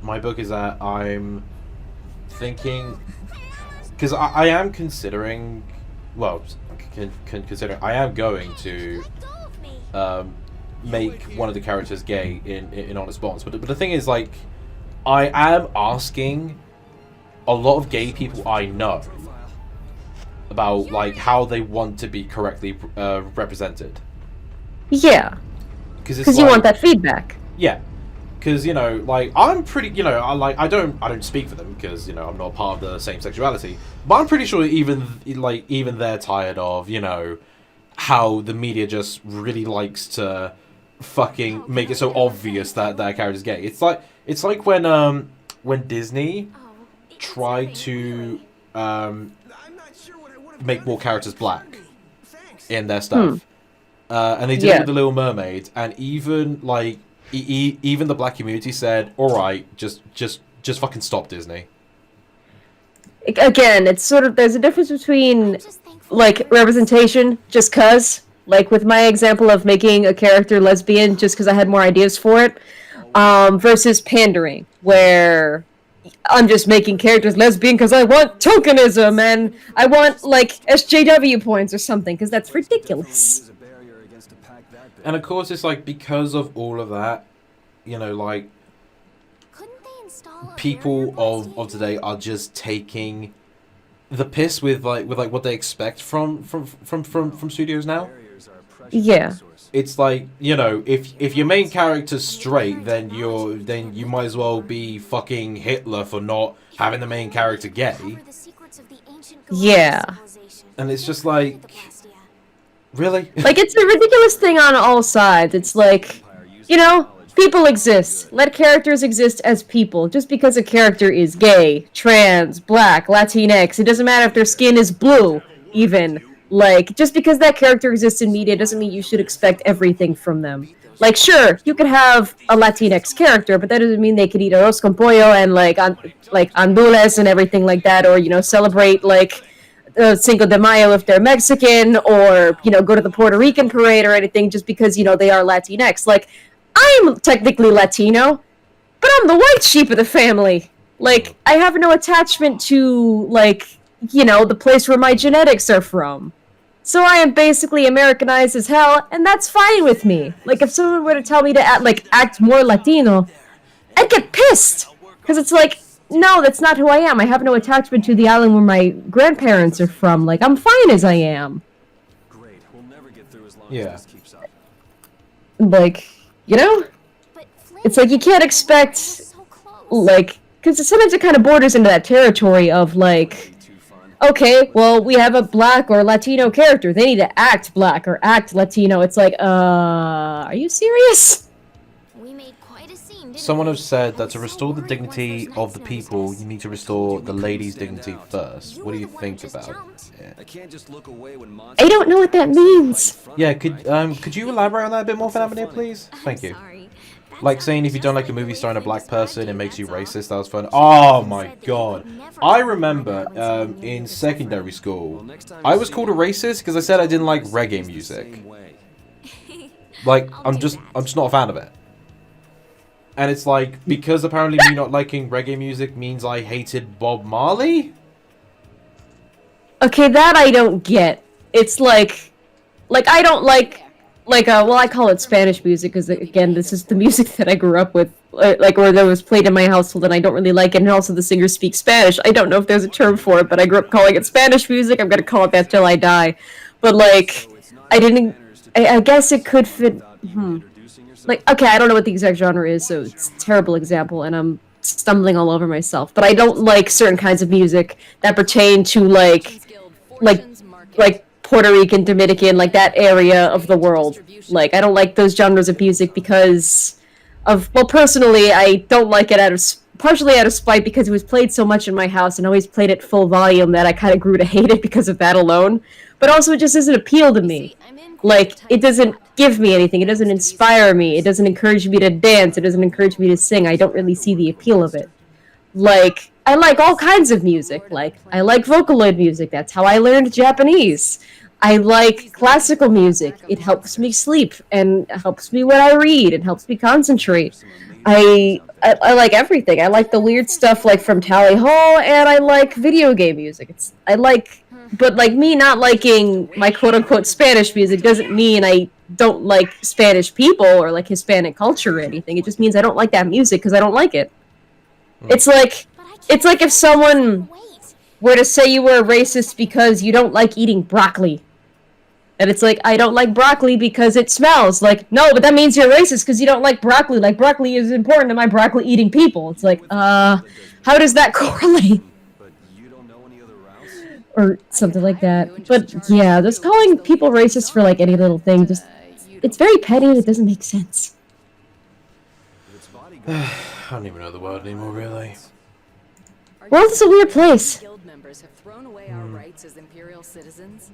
my book is that I'm thinking, because I am considering, well, considering I am going to Let go of me. make one of the characters gay in Honest Bonds, but the thing is, like, I am asking a lot of gay people I know about, like, how they want to be correctly represented. Yeah, Because you want that feedback. Yeah, because, like, I'm pretty, I don't speak for them because, I'm not part of the same sexuality, but I'm pretty sure even they're tired of, how the media just really likes to fucking make it so obvious that their character's gay. It's like when Disney Oh, it's tried okay, to really. I'm not sure what I would have make done more if characters you black told me. Thanks. in their stuff. And they did it with the Little Mermaid, and even, like, even the black community said, alright, just fucking stop, Disney. Again, it's sort of, there's a difference between, Just thankful like, for representation, just cause, like with my example of making a character lesbian just because I had more ideas for it, versus pandering, where I'm just making characters lesbian because I want tokenism and I want, like, SJW points or something, because that's ridiculous. Use a barrier against a pack that big. And of course, it's like, because of all of that, like, Couldn't they install a people barrier of today are just taking the piss with what they expect from studios now. Barriers are a precious Yeah. resource. It's like, if your main character's straight, then you might as well be fucking Hitler for not having the main character gay. Cover the secrets of the ancient Yeah. civilization. And it's just like, really? Like, it's a ridiculous thing on all sides. It's like, you know, people exist. Let characters exist as people. Just because a character is gay, trans, black, Latinx, it doesn't matter if their skin is blue, even. Like, just because that character exists in media doesn't mean you should expect everything from them. Like, sure, you could have a Latinx character, but that doesn't mean they could eat arroz con pollo and, like andules and everything like that, or, you know, celebrate, like, Cinco de Mayo if they're Mexican, or, you know, go to the Puerto Rican parade or anything just because, you know, they are Latinx. Like, I'm technically Latino, but I'm the white sheep of the family. Like, I have no attachment to, like, you know, the place where my genetics are from. So I am basically Americanized as hell, and that's fine with me. Like, if someone were to tell me to act more Latino, I'd get pissed. Because it's like, no, that's not who I am. I have no attachment to the island where my grandparents are from. Like, I'm fine as I am. Great. We'll never get through as long Yeah. as this keeps up. Like, you know? It's like, you can't expect, like, because sometimes it kind of borders into that territory of, like, okay, well, we have a black or Latino character. They need to act black or act Latino. It's like, are you serious? We made quite a scene, didn't Someone we? has said that to I was restore the worried dignity what of the was next people, on you need to his restore list. the lady's dignity first. You What do were you the one think who just about jumped. it? I can't just look away when I don't know what that means. Yeah, could you elaborate on that a bit more for that minute, please? Thank you. Sorry. That Like sounded saying if you just don't like a the movie way starring a Flynn black described person, it you, makes you that's racist. all. That was fun. Oh my Said that god. you'd never I find remember out when someone knew in you were secondary different. school, next time I you was see called a him, racist because I said I didn't like reggae music. Like, I'm just not a fan of it. And it's like, because apparently me not liking reggae music means I hated Bob Marley? Okay, that I don't get. It's like I don't like, well, I call it Spanish music because, again, this is the music that I grew up with, like, or that was played in my household, and I don't really like it, and also the singer speaks Spanish. I don't know if there's a term for it, but I grew up calling it Spanish music. I'm gonna call it that till I die. But, like, I guess it could fit, Like, okay, I don't know what the exact genre is, so it's a terrible example, and I'm stumbling all over myself. But I don't like certain kinds of music that pertain to, like Puerto Rican, Dominican, like that area of the world. Like, I don't like those genres of music because of, well, personally, I don't like it partially out of spite because it was played so much in my house and always played at full volume that I kind of grew to hate it because of that alone. But also, it just doesn't appeal to me. Like, it doesn't give me anything. It doesn't inspire me. It doesn't encourage me to dance. It doesn't encourage me to sing. I don't really see the appeal of it. Like, I like all kinds of music. Like, I like Vocaloid music. That's how I learned Japanese. I like classical music. It helps me sleep and helps me when I read. It helps me concentrate. I like everything. I like the weird stuff like from Tally Hall, and I like video game music. But like me not liking my quote-unquote Spanish music doesn't mean I don't like Spanish people or like Hispanic culture or anything. It just means I don't like that music because I don't like it. It's like if someone were to say you were a racist because you don't like eating broccoli. And it's like, I don't like broccoli because it smells. Like, no, but that means you're racist because you don't like broccoli. Like, broccoli is important to my broccoli-eating people. It's like, how does that correlate? Or something like that. But, yeah, just calling people racist for, like, any little thing, just, it's very petty and it doesn't make sense. I don't even know the word anymore, really. World is a weird place. Guild members have thrown away our rights as imperial citizens.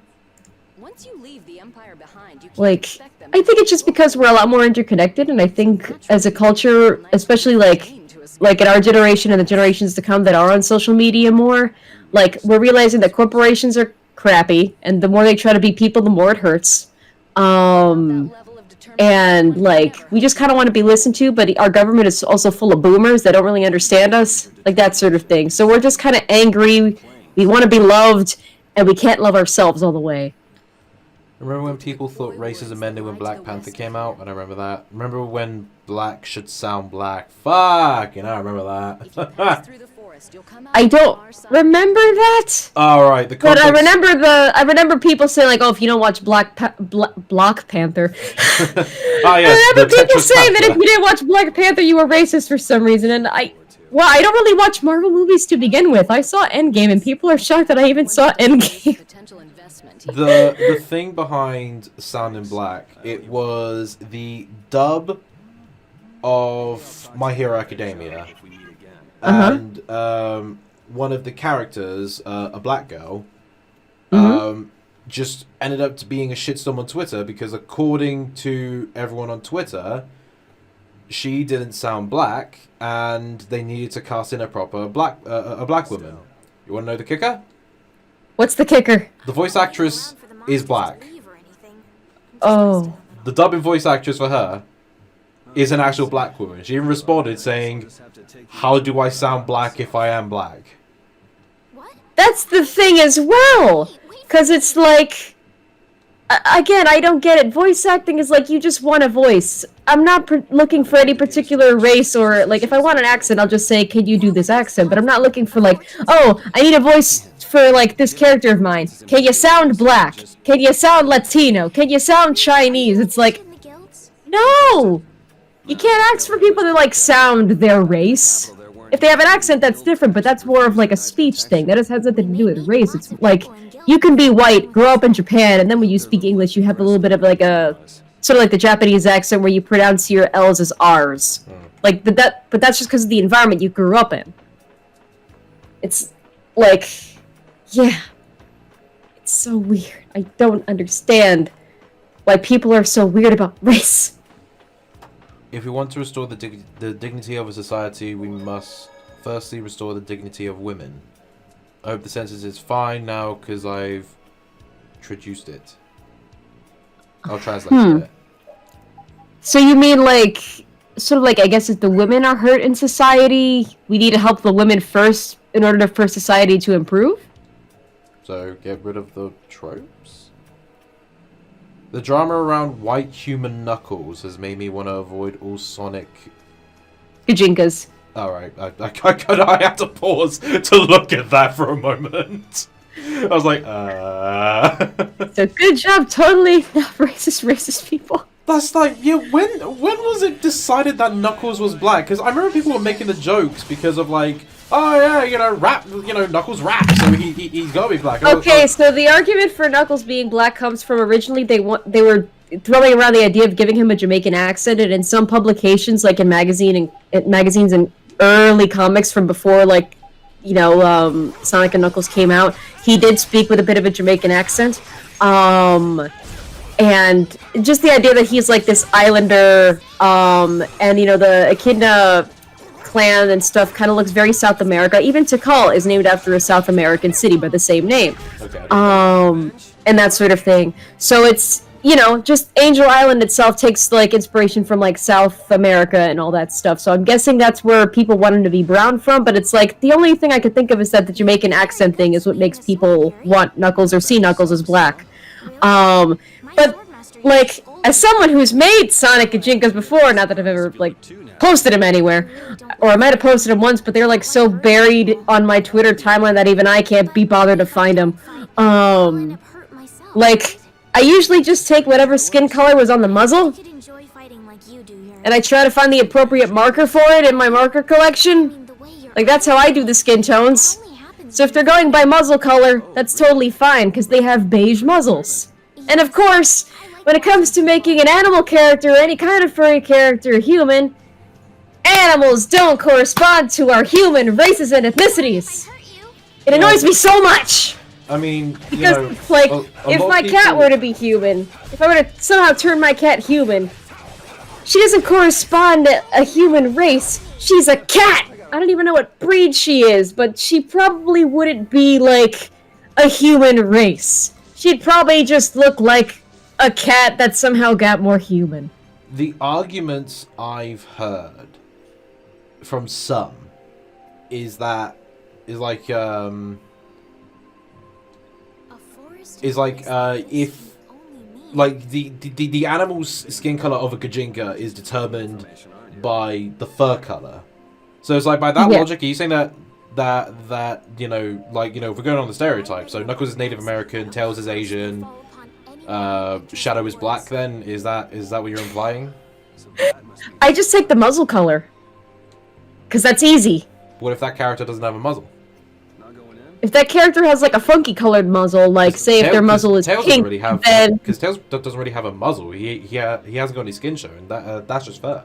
Once you leave the empire behind, you can't Like, expect them I think it's just because we're a lot more interconnected, and I think as a culture, especially like in our generation and the generations to come that are on social media more, like, we're realizing that corporations are crappy, and the more they try to be people, the more it hurts. And, like, we just kind of want to be listened to, but our government is also full of boomers that don't really understand us, like that sort of thing. So we're just kind of angry, we want to be loved, and we can't love ourselves all the way. Remember when people thought racism ended when Black Panther came out? And I remember that. Remember when black should sound black? Fuck, and I remember that. I don't remember that. Alright, the But context... I remember people saying like, "Oh, if you don't watch Black Panther," Ah, yes, I remember the people Tetris saying that if Panther. you didn't watch Black Panther, you were racist for some reason. And I don't really watch Marvel movies to begin with. I saw Endgame, and people are shocked that I even saw Endgame. the thing behind Sound in Black, it was the dub of My Hero Academia, and one of the characters, a black girl, just ended up to being a shitstorm on Twitter because according to everyone on Twitter, she didn't sound black, and they needed to cast in a proper black woman. You want to know the kicker? What's the kicker? The voice actress is black. Oh. The dubbing voice actress for her is an actual black woman. She even responded saying, "How do I sound black if I am black?" That's the thing as well! Because it's like... Again, I don't get it. Voice acting is like you just want a voice. I'm not looking for any particular race or, like, if I want an accent, I'll just say, can you do this accent? But I'm not looking for, like, oh, I need a voice for, like, this character of mine. Can you sound black? Can you sound Latino? Can you sound Chinese? It's like, no! You can't ask for people to, like, sound their race. If they have an accent, that's different, but that's more of, like, a speech thing. That has nothing to do with race. It's, like... You can be white, grow up in Japan, and then when you speak English, you have a little bit of like a sort of like the Japanese accent where you pronounce your L's as R's. Like but that's just because of the environment you grew up in. It's like, yeah, it's so weird. I don't understand why people are so weird about race. If we want to restore the dignity of a society, we must firstly restore the dignity of women. I hope the census is fine now because I've traduced it. I'll translate it. So you mean like, sort of like, I guess if the women are hurt in society, we need to help the women first in order for society to improve? So get rid of the tropes? The drama around white human Knuckles has made me want to avoid all Sonic... Gajinkas. Alright, I had to pause to look at that for a moment. I was like, So good job, totally not racist people. That's like, yeah, when was it decided that Knuckles was black? Because I remember people were making the jokes because of like, oh yeah, Knuckles rap, so he's gotta be black. Okay, so the argument for Knuckles being black comes from originally they were throwing around the idea of giving him a Jamaican accent, and in some publications, like in magazines and early comics from before, like, Sonic and Knuckles came out, he did speak with a bit of a Jamaican accent. And just the idea that he's like this islander, and the Echidna clan and stuff kind of looks very South America. Even Tikal is named after a South American city by the same name. Okay. And that sort of thing. So it's, just Angel Island itself takes, like, inspiration from, like, South America and all that stuff. So I'm guessing that's where people want him to be brown from, but it's, like, the only thing I could think of is that the Jamaican accent thing is what makes people want Knuckles or see Knuckles as black. But, like, as someone who's made Sonic Gajinkas before, not that I've ever, like, posted him anywhere, or I might have posted him once, but they're, like, so buried on my Twitter timeline that even I can't be bothered to find them. Like... I usually just take whatever skin color was on the muzzle, and I try to find the appropriate marker for it in my marker collection. Like, that's how I do the skin tones. So if they're going by muzzle color, that's totally fine, because they have beige muzzles. And of course, when it comes to making an animal character, any kind of furry character human, animals don't correspond to our human races and ethnicities. It annoys me so much! I mean, because, if my cat were to be human, if I were to somehow turn my cat human, she doesn't correspond to a human race. She's a cat! I don't even know what breed she is, but she probably wouldn't be, like, a human race. She'd probably just look like a cat that somehow got more human. The arguments I've heard from some is if like the animal's skin color of a Gajinka is determined by the fur color, so it's like by that logic, are you saying that if we're going on the stereotype, so Knuckles is Native American, Tails is Asian, Shadow is black, then is that what you're implying? I just take the muzzle color, because that's easy. What if that character doesn't have a muzzle? if that character has like a funky colored muzzle, like say if their muzzle is Tails pink, doesn't really have, then because Tails doesn't really have a muzzle. He hasn't got any skin show, and that's just fair.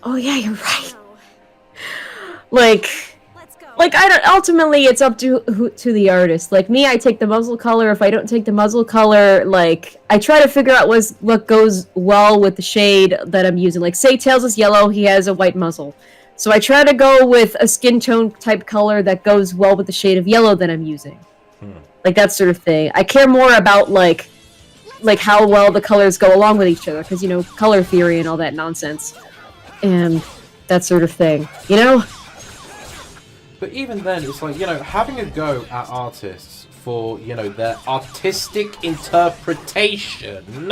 oh yeah, you're right. Oh, Like. let's go. Like, I don't, ultimately, it's up to the artist. Like, me, I take the muzzle color. If I don't take the muzzle color, like, I try to figure out what goes well with the shade that I'm using. Like, say Tails is yellow, he has a white muzzle. So I try to go with a skin tone type color that goes well with the shade of yellow that I'm using. Like, that sort of thing. I care more about, like how well the colors go along with each other. Because, you know, color theory and all that nonsense. And that sort of thing. You know? But even then, it's like, you know, having a go at artists for, you know, their artistic interpretation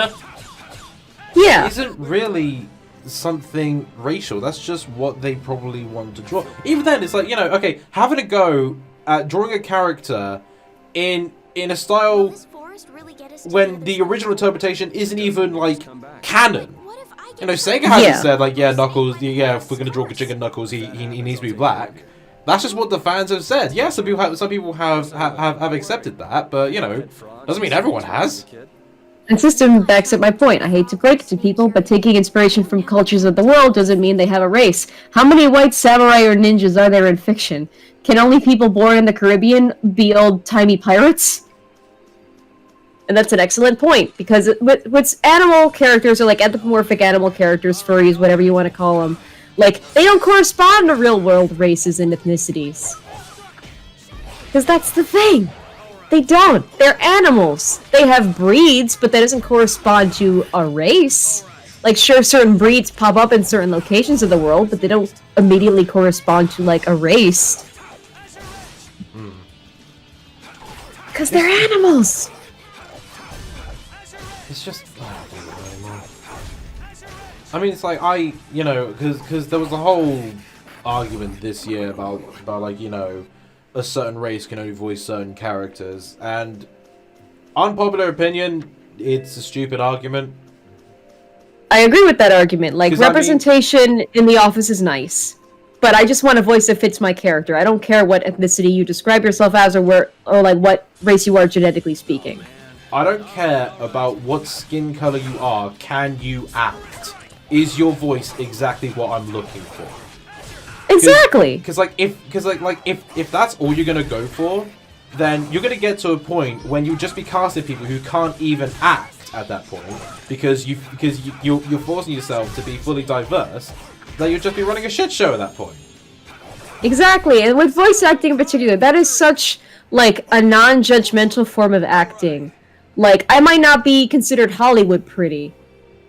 Yeah. isn't really something racial. That's just what they probably want to draw. Even then, it's like, you know, okay, having a go at drawing a character in a style This forest really get us to when the the other original side? interpretation isn't even, like, canon. What if I You know, get Sega some- hasn't Yeah. said, like, yeah, Knuckles, yeah, if we're going to draw Chicken Knuckles, he needs to be black. That's just what the fans have said. Yeah, some people have accepted that, but, you know, doesn't mean everyone has. And System backs up my point. I hate to break it to people, but taking inspiration from cultures of the world doesn't mean they have a race. How many white samurai or ninjas are there in fiction? Can only people born in the Caribbean be old-timey pirates? And that's an excellent point, because what's animal characters are like anthropomorphic animal characters, furries, whatever you want to call them. Like, they don't correspond to real-world races and ethnicities. Because that's the thing. They don't. They're animals. They have breeds, but that doesn't correspond to a race. Like, sure, certain breeds pop up in certain locations of the world, but they don't immediately correspond to, like, a race. Because they're animals! It's just... I mean, it's like, you know, because there was a whole argument this year about, like, you know, a certain race can only voice certain characters, and unpopular opinion, it's a stupid argument. I agree with that argument. Like, 'Cause I mean- representation in the office is nice. But I just want a voice that fits my character. I don't care what ethnicity you describe yourself as or like, what race you are genetically speaking. I don't care about what skin color you are, can you act? Is your voice exactly what I'm looking for? Exactly! Because if that's all you're gonna go for, then you're gonna get to a point when you'll just be casting people who can't even act at that point because you're forcing yourself to be fully diverse. That you'll just be running a shit show at that point. Exactly, and with voice acting in particular, that is such, like, a non-judgmental form of acting. Like, I might not be considered Hollywood pretty,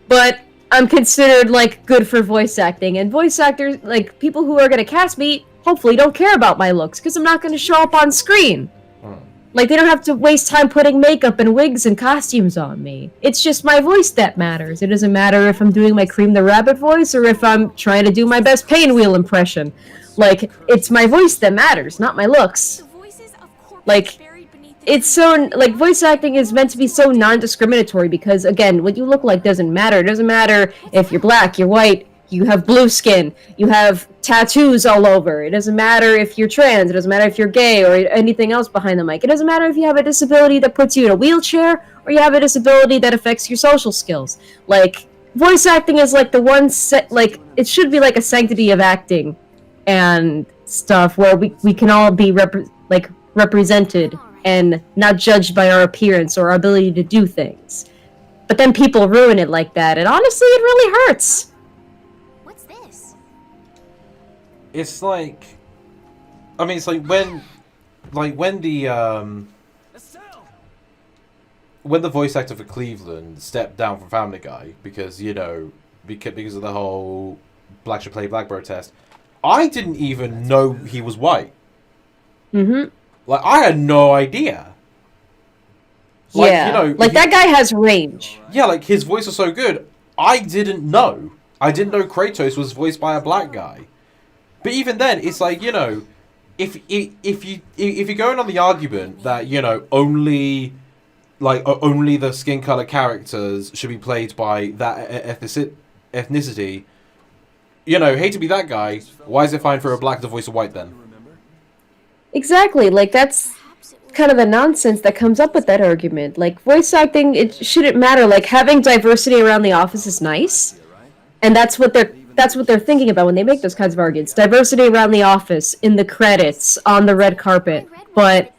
but I'm considered, like, good for voice acting. And voice actors, like, people who are gonna cast me, hopefully don't care about my looks, because I'm not gonna show up on screen. Like, they don't have to waste time putting makeup and wigs and costumes on me. It's just my voice that matters. It doesn't matter if I'm doing my Cream the Rabbit voice or if I'm trying to do my best Pain Wheel impression. Like, it's my voice that matters, not my looks. The voices of corpses Like, buried beneath the it's so, like, voice acting is meant to be so non-discriminatory because, again, what you look like doesn't matter. It doesn't matter if you're black, you're white, you have blue skin, you have tattoos all over. It doesn't matter if you're trans, it doesn't matter if you're gay or anything else behind the mic. It doesn't matter if you have a disability that puts you in a wheelchair or you have a disability that affects your social skills. Like, voice acting is like the one like, it should be like a sanctity of acting and stuff where we can all be represented and not judged by our appearance or our ability to do things. But then people ruin it like that, and honestly, it really hurts. What's this? It's like, I mean, it's like when the voice actor for Cleveland stepped down from Family Guy because, you know, because of the whole Black Should Play Black protest, I didn't even know he was white. Mm-hmm. Like, I had no idea. Like, Yeah, you know, like that guy has range. Yeah, like his voice was so good. I didn't know. I didn't know Kratos was voiced by a black guy. But even then, it's like, you know, if you're going on the argument that, you know, only the skin color characters should be played by that ethnicity, you know, hate to be that guy. Why is it fine for a black to voice a white then? Exactly. Like that's kind of the nonsense that comes up with that argument. Like voice acting, it shouldn't matter. Like having diversity around the office is nice, and that's what they're thinking about when they make those kinds of arguments. Diversity around the office, in the credits, on the red carpet. But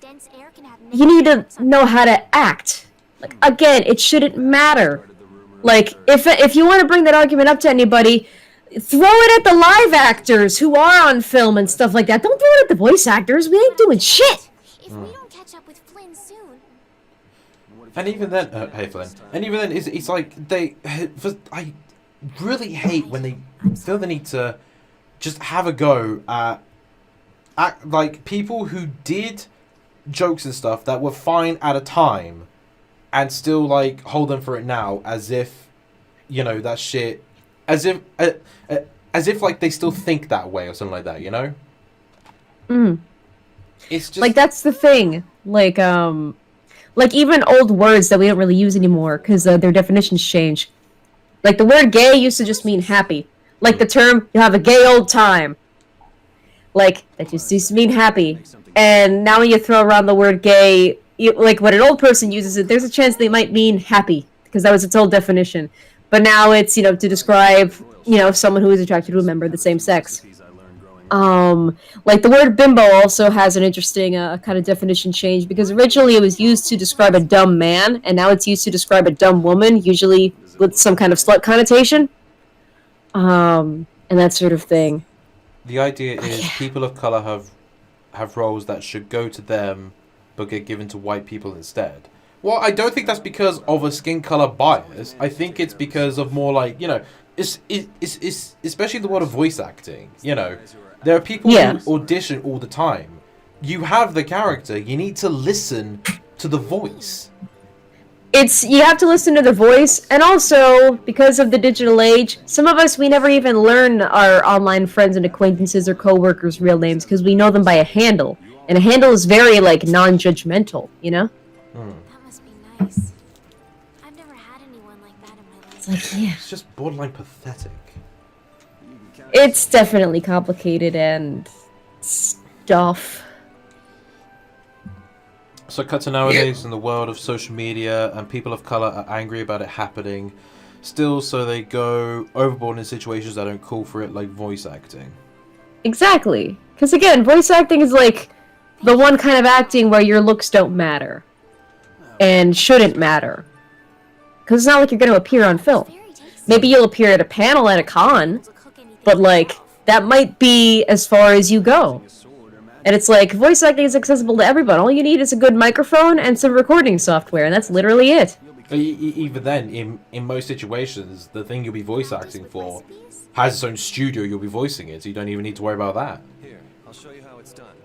you need to know how to act. Like again, it shouldn't matter. Like if you want to bring that argument up to anybody, throw it at the live actors who are on film and stuff like that. Don't throw it at the voice actors. We ain't doing shit. If we don't catch up with Flynn soon. And even then, hey Flynn. And even then, it's like I really hate when they feel the need to just have a go at like people who did jokes and stuff that were fine at a time, and still like hold them for it now, as if that shit, as if like they still think that way or something like that. It's just Like that's the thing. Like even old words that we don't really use anymore because their definitions change. Like the word gay used to just mean happy. Like the term "you have a gay old time." Like that just used to mean happy. And now when you throw around the word gay, like when an old person uses it, there's a chance they might mean happy because that was its old definition. But now it's to describe someone who is attracted to a member of the same sex. Like the word bimbo also has an interesting kind of definition change because originally it was used to describe a dumb man, and now it's used to describe a dumb woman, usually with some kind of slut connotation. And that sort of thing. the idea is people of color have roles that should go to them, but get given to white people instead. Well, I don't think that's because of a skin color bias. I think it's because of more like it's especially the world of voice acting. There are people who audition all the time. You have the character. You need to listen to the voice. You have to listen to the voice, and also, because of the digital age, some of us, we never even learn our online friends and acquaintances or coworkers' real names, because we know them by a handle. And a handle is very, non-judgmental, That must be nice. I've never had anyone like that in my life. It's like, yeah. It's just borderline pathetic. It's definitely complicated and stuff. So cut to nowadays in the world of social media, and people of color are angry about it happening. Still, so they go overboard in situations that don't call for it, like voice acting. Exactly. Because again, voice acting is like the one kind of acting where your looks don't matter. And shouldn't matter. Because it's not like you're going to appear on film. Maybe you'll appear at a panel at a con, but that might be as far as you go. And it's like, voice acting is accessible to everyone. All you need is a good microphone and some recording software, and that's literally it. Even then, in most situations, the thing you'll be voice acting for has its own studio you'll be voicing it, so you don't even need to worry about that. Here, I'll show you how it's done.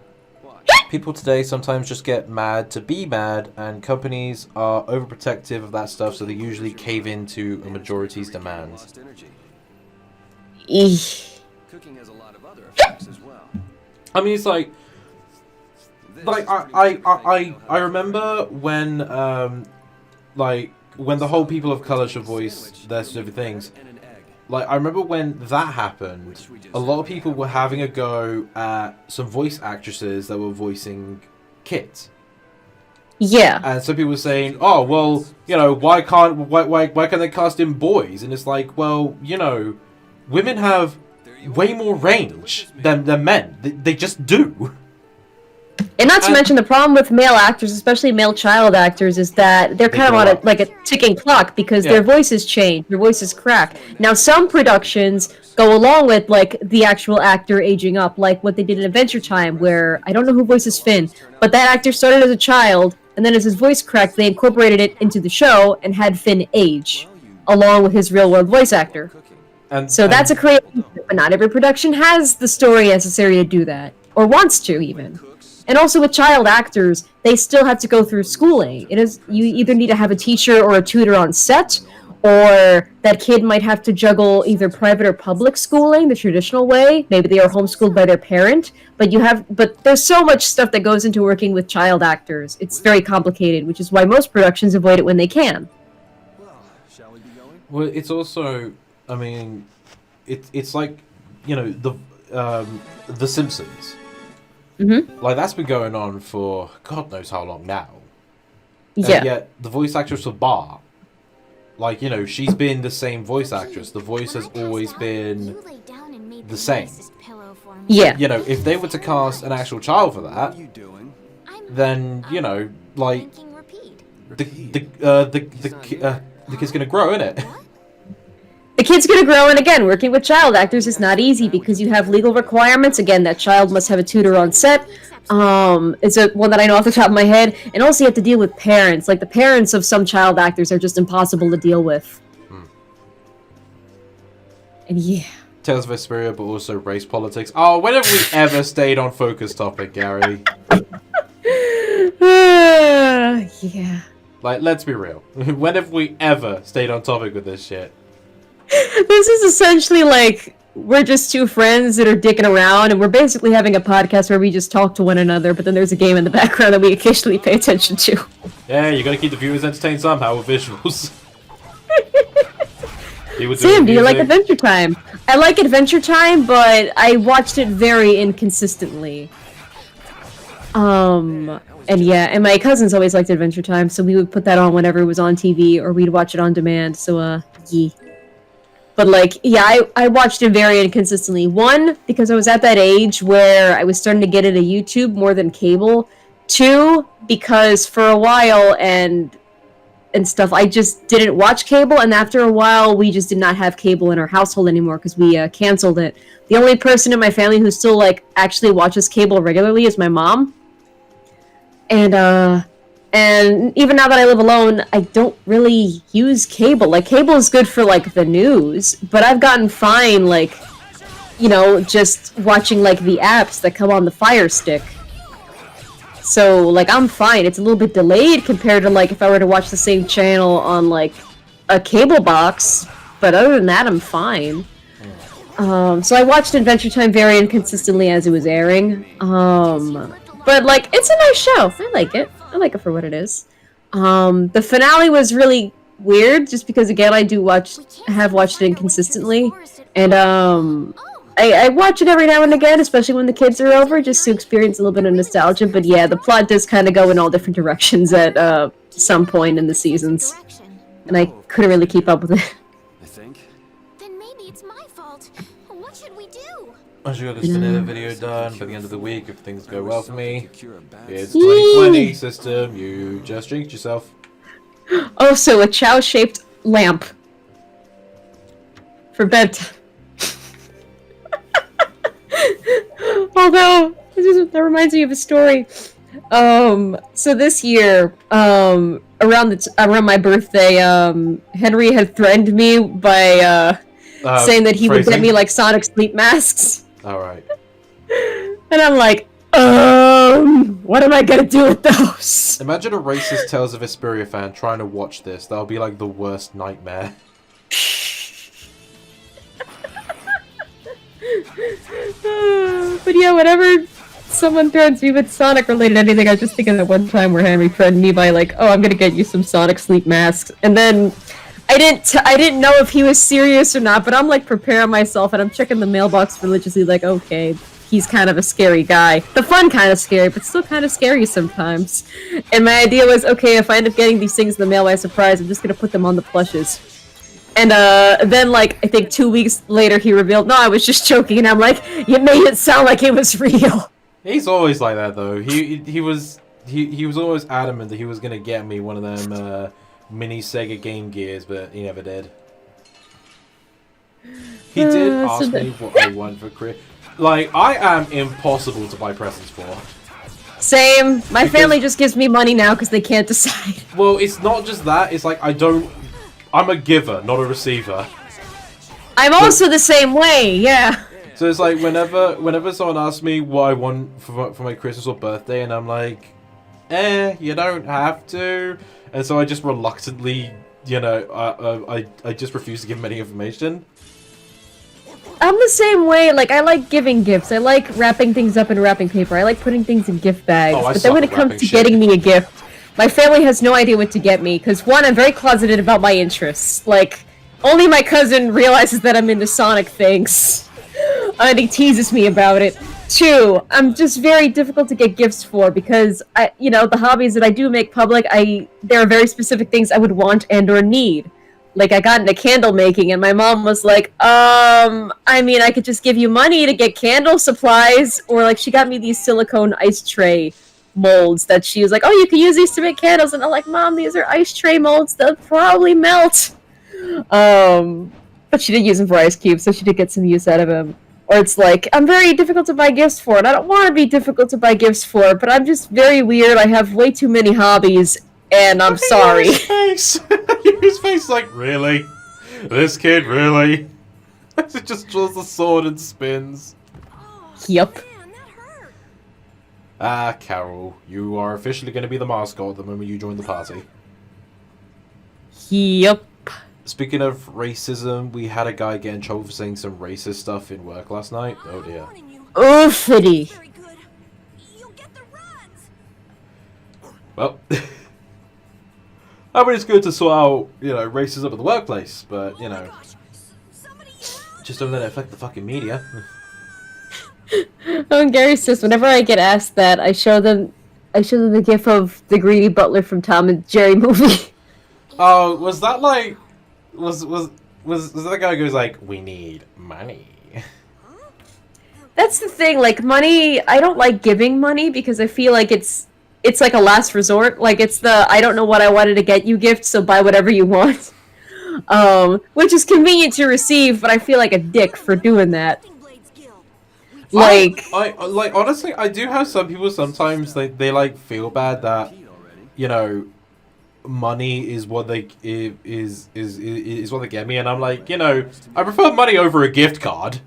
Watch. People today sometimes just get mad to be mad, and companies are overprotective of that stuff, so they usually cave into a majority's demands. Lost energy. Eesh. Cooking has a lot of other effects as well. I mean, it's I remember when when the whole people of color should voice their specific things. And an egg. I remember when that happened, a lot of people were having a go at some voice actresses that were voicing kids. Yeah. And some people were saying, "Oh, well, why can't they cast in boys?" And it's like, well, women have way more range than men. They just do. And not to mention the problem with male actors, especially male child actors, is that they're kind of on a ticking clock because their voices change, their voices crack. Now, some productions go along with the actual actor aging up, like what they did in Adventure Time, where I don't know who voices Finn, but that actor started as a child, and then as his voice cracked, they incorporated it into the show and had Finn age, along with his real-world voice actor. So that's a creative, but not every production has the story necessary to do that, or wants to even. And also with child actors, they still have to go through schooling. You either need to have a teacher or a tutor on set, or that kid might have to juggle either private or public schooling the traditional way. Maybe they are homeschooled by their parent, but there's so much stuff that goes into working with child actors. It's very complicated, which is why most productions avoid it when they can. Well, shall we be going? Well, it's also, I mean, it's like, The Simpsons. Like, that's been going on for God knows how long now. Yeah. And yet, the voice actress for Bart, like, you know, she's been the same voice actress. The voice has always been the same. Yeah. You know, if they were to cast an actual child for that, What are you doing? then, you know, like, the kid's gonna grow, innit? The kid's gonna grow, and again, working with child actors is not easy because you have legal requirements. Again, that child must have a tutor on set. It's one that I know off the top of my head. And also you have to deal with parents. Like, the parents of some child actors are just impossible to deal with. And yeah. Tales of Vesperia, but also race politics. Oh, when have we ever stayed on focus topic, Gary? Yeah. Like, let's be real. When have we ever stayed on topic with this shit? This is essentially like, we're just two friends that are dicking around, and we're basically having a podcast where we just talk to one another, but then there's a game in the background that we occasionally pay attention to. Yeah, you gotta keep the viewers entertained somehow with visuals. Sam, do you like Adventure Time? I like Adventure Time, but I watched it very inconsistently. And yeah, and my cousins always liked Adventure Time, so we would put that on whenever it was on TV, or we'd watch it on demand, so, yeah. But, like, yeah, I watched it very inconsistently. One, because I was at that age where I was starting to get into YouTube more than cable. Two, because for a while and stuff, I just didn't watch cable, and after a while, we just did not have cable in our household anymore because we canceled it. The only person in my family who still, like, actually watches cable regularly is my mom. And even now that I live alone, I don't really use cable. Like, cable is good for, like, the news, but I've gotten fine, like, you know, just watching, like, the apps that come on the Fire Stick. So, like, I'm fine. It's a little bit delayed compared to, like, if I were to watch the same channel on, like, a cable box, but other than that, I'm fine. So I watched Adventure Time very inconsistently as it was airing. But, like, it's a nice show. I like it. I like it for what it is. The finale was really weird, just because, again, I have watched it inconsistently. And, I watch it every now and again, especially when the kids are over, just to experience a little bit of nostalgia. But yeah, the plot does kind of go in all different directions at, some point in the seasons. And I couldn't really keep up with it. I think. Then maybe it's my fault. What should we do? I should get this vanilla video done by the end of the week if things go well for me. It's 2020 system, you just jinxed yourself. Oh, so a chow-shaped lamp. For bedtime. Although, that reminds me of a story. So this year, around my birthday, Henry had threatened me by, saying that he would get me, like, sonic sleep masks. Alright. And I'm like, what am I gonna do with those? Imagine a racist Tales of Vesperia fan trying to watch this. That'll be like the worst nightmare. But yeah, whenever someone threatens me with Sonic related anything, I was just thinking that one time where Henry threatened me by, like, oh, I'm gonna get you some Sonic sleep masks, and then I didn't know if he was serious or not, but I'm, like, preparing myself, and I'm checking the mailbox religiously, like, okay, he's kind of a scary guy. The fun kind of scary, but still kind of scary sometimes. And my idea was, okay, if I end up getting these things in the mail by surprise, I'm just gonna put them on the plushes. And then, like, I think 2 weeks later, he revealed, no, I was just joking, and I'm like, you made it sound like it was real. He's always like that, though. He was always adamant that he was gonna get me one of them mini Sega Game Gears, but he never did. He did ask me what I want for Christmas. Like, I am impossible to buy presents for. Same. My family just gives me money now because they can't decide. Well, it's not just that. It's like I'm a giver, not a receiver. I'm also the same way, yeah. So it's like whenever someone asks me what I want for my Christmas or birthday, and I'm like, you don't have to. And so I just reluctantly, you know, I just refuse to give them any information. I'm the same way. Like, I like giving gifts. I like wrapping things up in wrapping paper. I like putting things in gift bags. Oh, but then when it comes to getting me a gift, my family has no idea what to get me. Because, one, I'm very closeted about my interests. Like, only my cousin realizes that I'm into Sonic things. And he teases me about it. True. I'm just very difficult to get gifts for because the hobbies that I do make public, there are very specific things I would want and or need. Like I got into candle making and my mom was like, I could just give you money to get candle supplies, or like she got me these silicone ice tray molds that she was like, oh, you can use these to make candles, and I'm like, Mom, these are ice tray molds, they'll probably melt. But she did use them for ice cubes, so she did get some use out of them. Or it's like, I'm very difficult to buy gifts for, and I don't want to be difficult to buy gifts for, but I'm just very weird. I have way too many hobbies, and I'm sorry. His face! His face like, really? This kid, really? It just draws the sword and spins. Yep. Ah, Carol, you are officially going to be the mascot the moment you join the party. Yep. Speaking of racism, we had a guy get in trouble for saying some racist stuff in work last night. Oh dear. Oofity. Well, I mean, it's good to sort out, racism at the workplace, but, just don't let it affect the fucking media. Oh, and Gary says, whenever I get asked that, I show them the gif of the greedy butler from Tom and Jerry movie. Oh, was that like... Was that guy who goes like, we need money? That's the thing, like, money, I don't like giving money because I feel like it's like a last resort. Like, it's the, I don't know what I wanted to get you gift, so buy whatever you want. Which is convenient to receive, but I feel like a dick for doing that. Like... I honestly, I do have some people sometimes, they like, feel bad that, money is what they is what they get me, and I'm like, I prefer money over a gift card.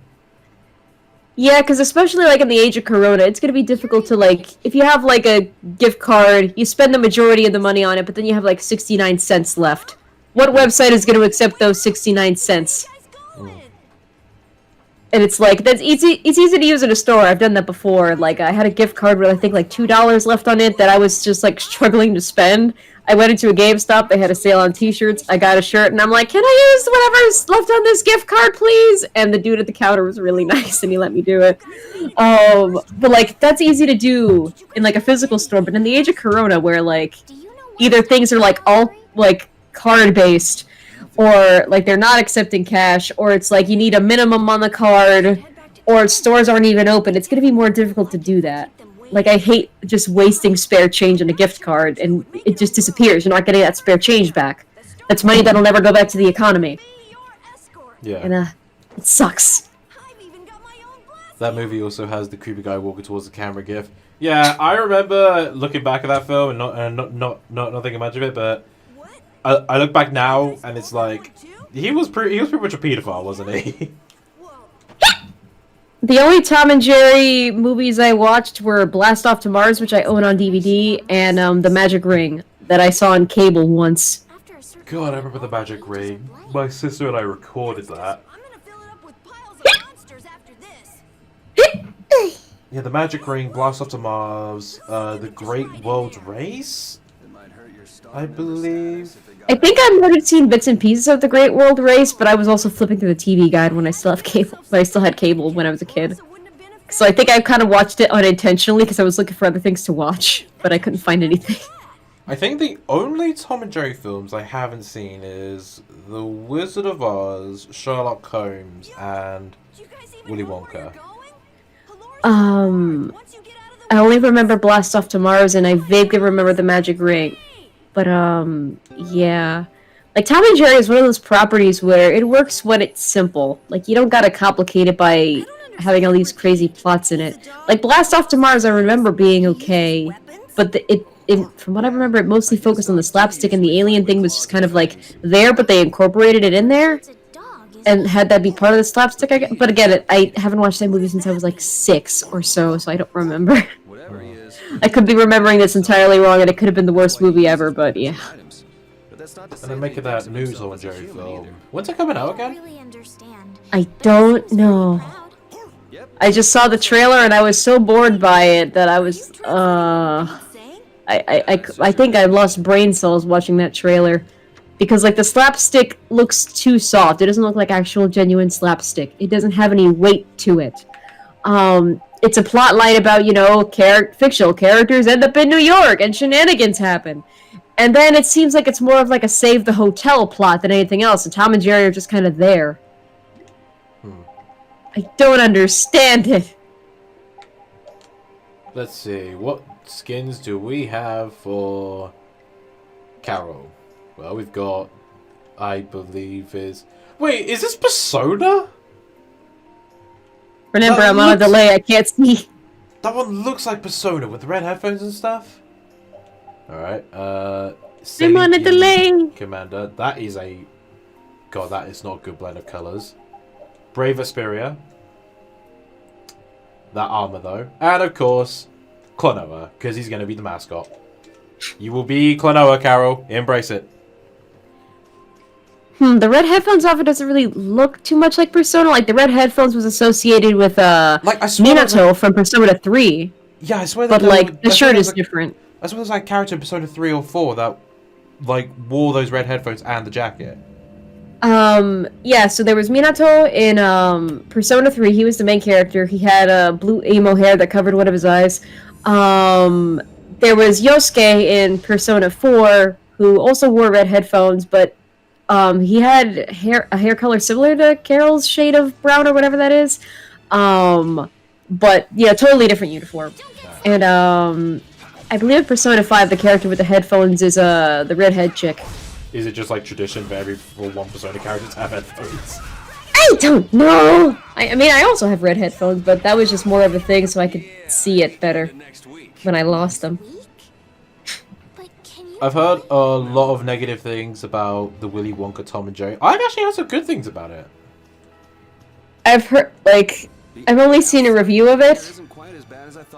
Yeah, because especially like in the age of Corona, it's gonna be difficult to like, if you have like a gift card, you spend the majority of the money on it, but then you have like 69 cents left. What website is gonna accept those 69 cents? And it's like, it's easy to use in a store. I've done that before. Like, I had a gift card with I think like $2 left on it that I was just like struggling to spend. I went into a GameStop, they had a sale on t-shirts, I got a shirt, and I'm like, can I use whatever's left on this gift card, please? And the dude at the counter was really nice, and he let me do it. But, like, that's easy to do in, like, a physical store, but in the age of Corona, where, like, either things are, like, all, like, card-based, or, like, they're not accepting cash, or it's, like, you need a minimum on the card, or stores aren't even open, it's gonna be more difficult to do that. Like, I hate just wasting spare change on a gift card, and it just disappears. You're not getting that spare change back. That's money that'll never go back to the economy. Yeah. And, it sucks. That movie also has the creepy guy walking towards the camera gif. Yeah, I remember looking back at that film and not thinking much of it, but I look back now, and it's like, he was pretty much a pedophile, wasn't he? The only Tom and Jerry movies I watched were Blast Off to Mars, which I own on DVD, and The Magic Ring, that I saw on cable once. God, I remember The Magic Ring. My sister and I recorded that. Yeah, The Magic Ring, Blast Off to Mars, The Great World Race, I believe. I think I might have seen bits and pieces of The Great World Race, but I was also flipping through the TV guide when I still have cable. But I still had cable when I was a kid. So I think I kind of watched it unintentionally because I was looking for other things to watch, but I couldn't find anything. I think the only Tom and Jerry films I haven't seen is The Wizard of Oz, Sherlock Holmes, and Willy Wonka. I only remember Blast Off to Mars, and I vaguely remember The Magic Ring. But, yeah. Like, Tom and Jerry is one of those properties where it works when it's simple. Like, you don't gotta complicate it by having all these crazy plots in it. Like, Blast Off to Mars, I remember being okay. But from what I remember, it mostly focused on the slapstick, and the alien thing was just kind of, like, there, but they incorporated it in there. And had that be part of the slapstick, I guess. But again, I haven't watched that movie since I was, like, 6 or so I don't remember. I could be remembering this entirely wrong, and it could have been the worst movie ever, but yeah. And then making that new Tom and Jerry film. When's it coming out again? I don't know. I just saw the trailer, and I was so bored by it that I was, I think I lost brain cells watching that trailer. Because, like, the slapstick looks too soft. It doesn't look like actual genuine slapstick. It doesn't have any weight to it. it's a plot line about, you know, fictional characters end up in New York and shenanigans happen. And then it seems like it's more of like a save the hotel plot than anything else, and Tom and Jerry are just kind of there. I don't understand it. Let's see, what skins do we have for Carol? Well, we've got, I believe is... Wait, is this Persona? Remember, That I'm on a looks- delay, I can't see. That one looks like Persona with the red headphones and stuff. Alright, I'm on a delay. Commander. That is a... God, that is not a good blend of colours. Brave Vesperia. That armor, though. And, of course, Klonoa, because he's going to be the mascot. You will be Klonoa, Carol. Embrace it. The red headphones outfit doesn't really look too much like Persona. Like, the red headphones was associated with, Like, I swear Minato from Persona 3. Yeah, I swear that But, like, the shirt is different. I swear there's like a character in Persona 3 or 4 that, like, wore those red headphones and the jacket. Yeah, so there was Minato in, Persona 3. He was the main character. He had, blue emo hair that covered one of his eyes. There was Yosuke in Persona 4, who also wore red headphones, but, he had a hair color similar to Carol's shade of brown or whatever that is. But, yeah, totally different uniform. And, I believe in Persona 5, the character with the headphones is, the redhead chick. Is it just like tradition for one Persona character to have headphones? I don't know! I mean, I also have red headphones, but that was just more of a thing so I could see it better when I lost them. But can you I've heard a lot of negative things about the Willy Wonka Tom and Jerry. I've actually heard some good things about it. I've heard, like, I've only seen a review of it,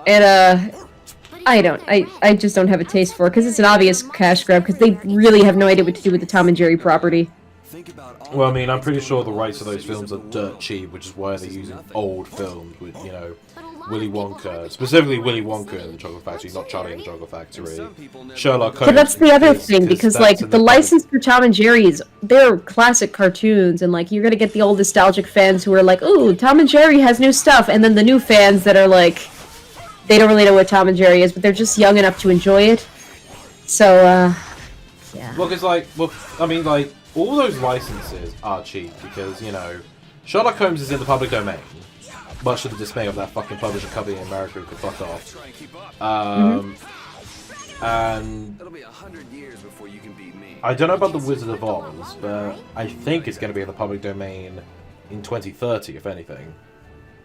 and, I just don't have a taste for it, because it's an obvious cash grab, because they really have no idea what to do with the Tom and Jerry property. Well, I mean, I'm pretty sure the rights to those films are dirt cheap, which is why they're using old films with, you know, Willy Wonka, specifically Willy Wonka and the Chocolate Factory, not Charlie and the Chocolate Factory. Sherlock Holmes. But that's the other thing, because, like, the license for Tom and Jerry's, they're classic cartoons, and, like, you're gonna get the old nostalgic fans who are like, ooh, Tom and Jerry has new stuff, and then the new fans that are like, they don't really know what Tom and Jerry is, but they're just young enough to enjoy it. So, yeah. Well, because, like, I mean, like, all those licenses are cheap because, you know, Sherlock Holmes is in the public domain, much to the dismay of that fucking publisher company in America who could fuck off. And It'll be 100 years before you can beat me. I don't know about the Wizard of Oz, but I think it's going to be in the public domain in 2030, if anything.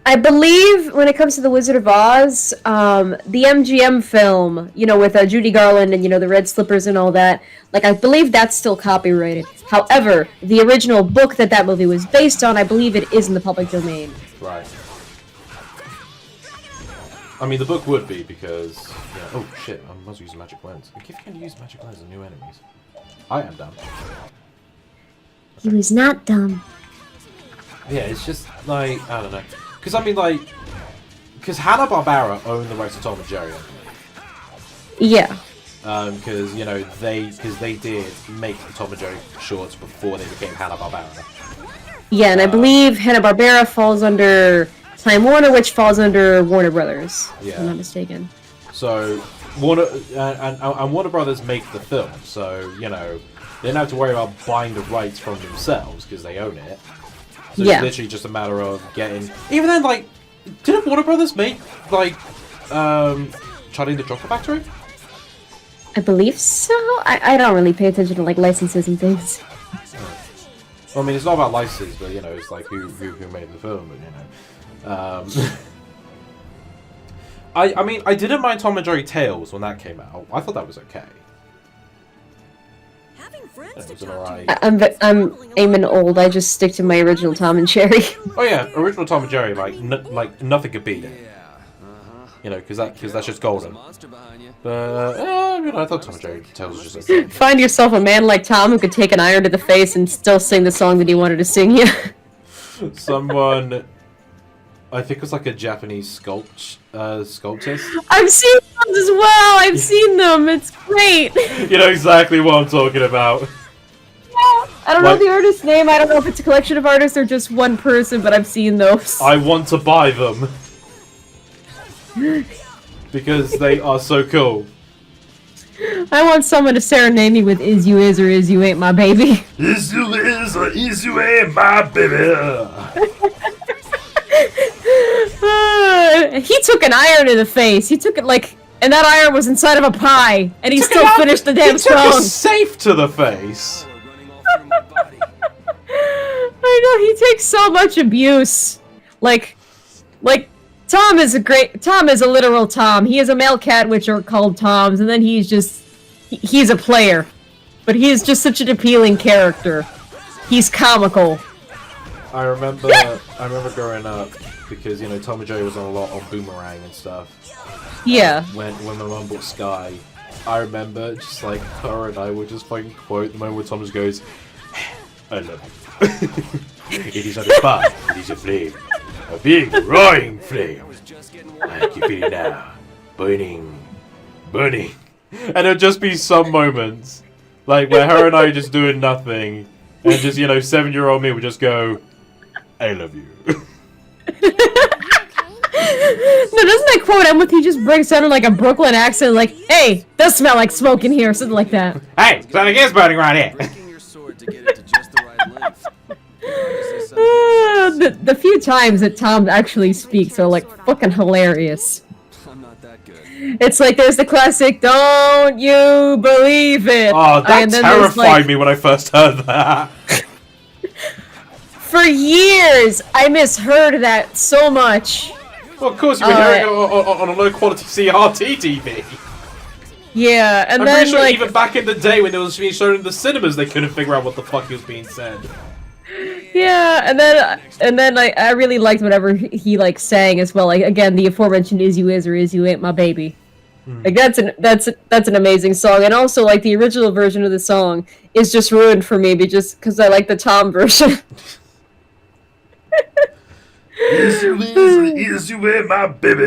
I believe when it comes to the Wizard of Oz, the MGM film, you know, with Judy Garland and, you know, the red slippers and all that, like, I believe that's still copyrighted. However, the original book that movie was based on, I believe it is in the public domain. Right. I mean, the book would be because... Yeah, oh, shit, I must use magic lens. I keep forgetting to use magic lens on new enemies. I am dumb. He was not dumb. Yeah, it's just, like, I don't know. Because, I mean, like... Because Hanna-Barbera own the rights to Tom and Jerry, I believe. Yeah. Because, you know, they did make the Tom and Jerry shorts before they became Hanna-Barbera. Yeah, and I believe Hanna-Barbera falls under Time Warner, which falls under Warner Brothers, if I'm not mistaken. So, Warner... and Warner Brothers make the film, so, you know, they don't have to worry about buying the rights from themselves, because they own it. So yeah. It's literally just a matter of getting... Even then, like, didn't Warner Brothers make, like, Charlie and the Chocolate Factory? I believe so. I don't really pay attention to, like, licenses and things. Well, I mean, it's not about licenses, but, you know, it's like who made the film, but, you know. I mean, I didn't mind Tom and Jerry Tales when that came out. I thought that was okay. Having friends It to was an talk alright... I'm aiming old. I just stick to my original Tom and Jerry. Oh yeah, original Tom and Jerry, like, nothing could beat it. You know, because that's just golden. But, you know, I thought Tom and Jerry Tales was just okay. Find yourself a man like Tom who could take an iron to the face and still sing the song that he wanted to sing you. Someone, I think it was like a Japanese sculptist. I've seen those as well! I've seen them! It's great! You know exactly what I'm talking about. I don't know the artist's name, I don't know if it's a collection of artists or just one person, but I've seen those. I want to buy them. Because they are so cool. I want someone to serenade me with "Is you is or is you ain't my baby." Is you is or is you ain't my baby? He took an iron in the face. He took it like, and that iron was inside of a pie, and he still finished the damn He took a song. safe to the face. I know, he takes so much abuse. Like Tom is a literal Tom. He is a male cat, which are called Toms, and then he's a player. But he is just such an appealing character. He's comical. I remember growing up, because, you know, Tom and Jerry was on a lot on Boomerang and stuff. Yeah. When my mum bought Sky, I remember just like her and I would just fucking quote the moment where Tom just goes, I love you. It is not a fire, it is a flame. A big roaring flame. I can feel it now. Burning. Burning. And it'll just be some moments, like where her and I are just doing nothing, and just, you know, 7-year-old me would just go, I love you. No, doesn't that quote end with he just breaks out in like a Brooklyn accent, like, "Hey, does smell like smoke in here," something like that. Hey, something is burning right here. Breaking your sword to get it to just the right length. The few times that Tom actually speaks are like fucking hilarious. I'm not that good. It's like there's the classic "Don't you believe it?" Oh, that and then there's, terrified like, me when I first heard that. For years, I misheard that so much. Well, of course, you were hearing it on a low-quality CRT TV. Yeah, and I'm then pretty sure like, even back in the day when it was being shown in the cinemas, they couldn't figure out what the fuck was being said. yeah, and then like I really liked whatever he like sang as well. Like again, the aforementioned "Is you is or is you ain't my baby." Like that's an amazing song, and also like the original version of the song is just ruined for me because I like the Tom version. Is you ain't my baby.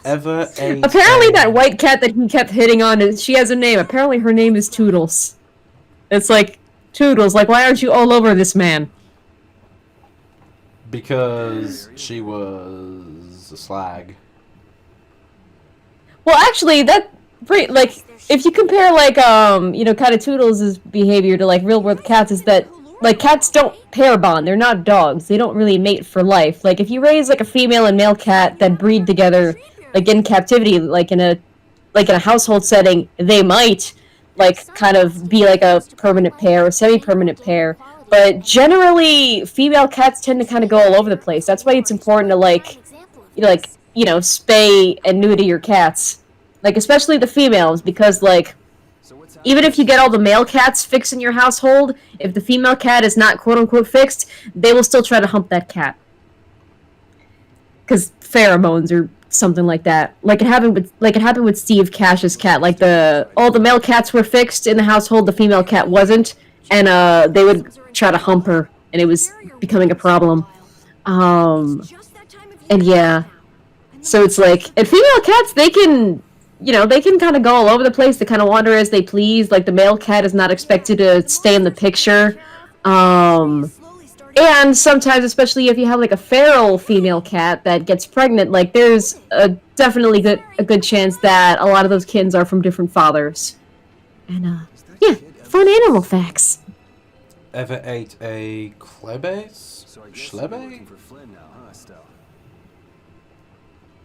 Ever ate Apparently that white cat that he kept hitting on, she has a name. Apparently her name is Toodles. It's like, Toodles, like, why aren't you all over this man? Because she was a slag. Well, actually, like, if you compare, like, you know, kind of Toodles' behavior to, like, real-world cats, is that, like, cats don't pair bond. They're not dogs. They don't really mate for life. Like, if you raise, like, a female and male cat that breed together, like, in captivity, like in a household setting, they might, like, kind of be, like, a permanent pair or semi-permanent pair. But generally, female cats tend to kind of go all over the place. That's why it's important to, like, spay and neuter your cats. Like, especially the females, because, like, even if you get all the male cats fixed in your household, if the female cat is not quote-unquote fixed, they will still try to hump that cat. Because pheromones or something like that. Like it happened with Steve Cash's cat. Like all the male cats were fixed in the household, the female cat wasn't, and they would try to hump her, and it was becoming a problem. And yeah. So it's like, and female cats, they can kind of go all over the place. They kind of wander as they please. Like, the male cat is not expected to stay in the picture. And sometimes, especially if you have, like, a feral female cat that gets pregnant, like, there's definitely a good chance that a lot of those kittens are from different fathers. And, yeah, fun animal facts. Ever ate a klebes? So I guess you're looking Schlebe? for Flynn now, huh, Estelle?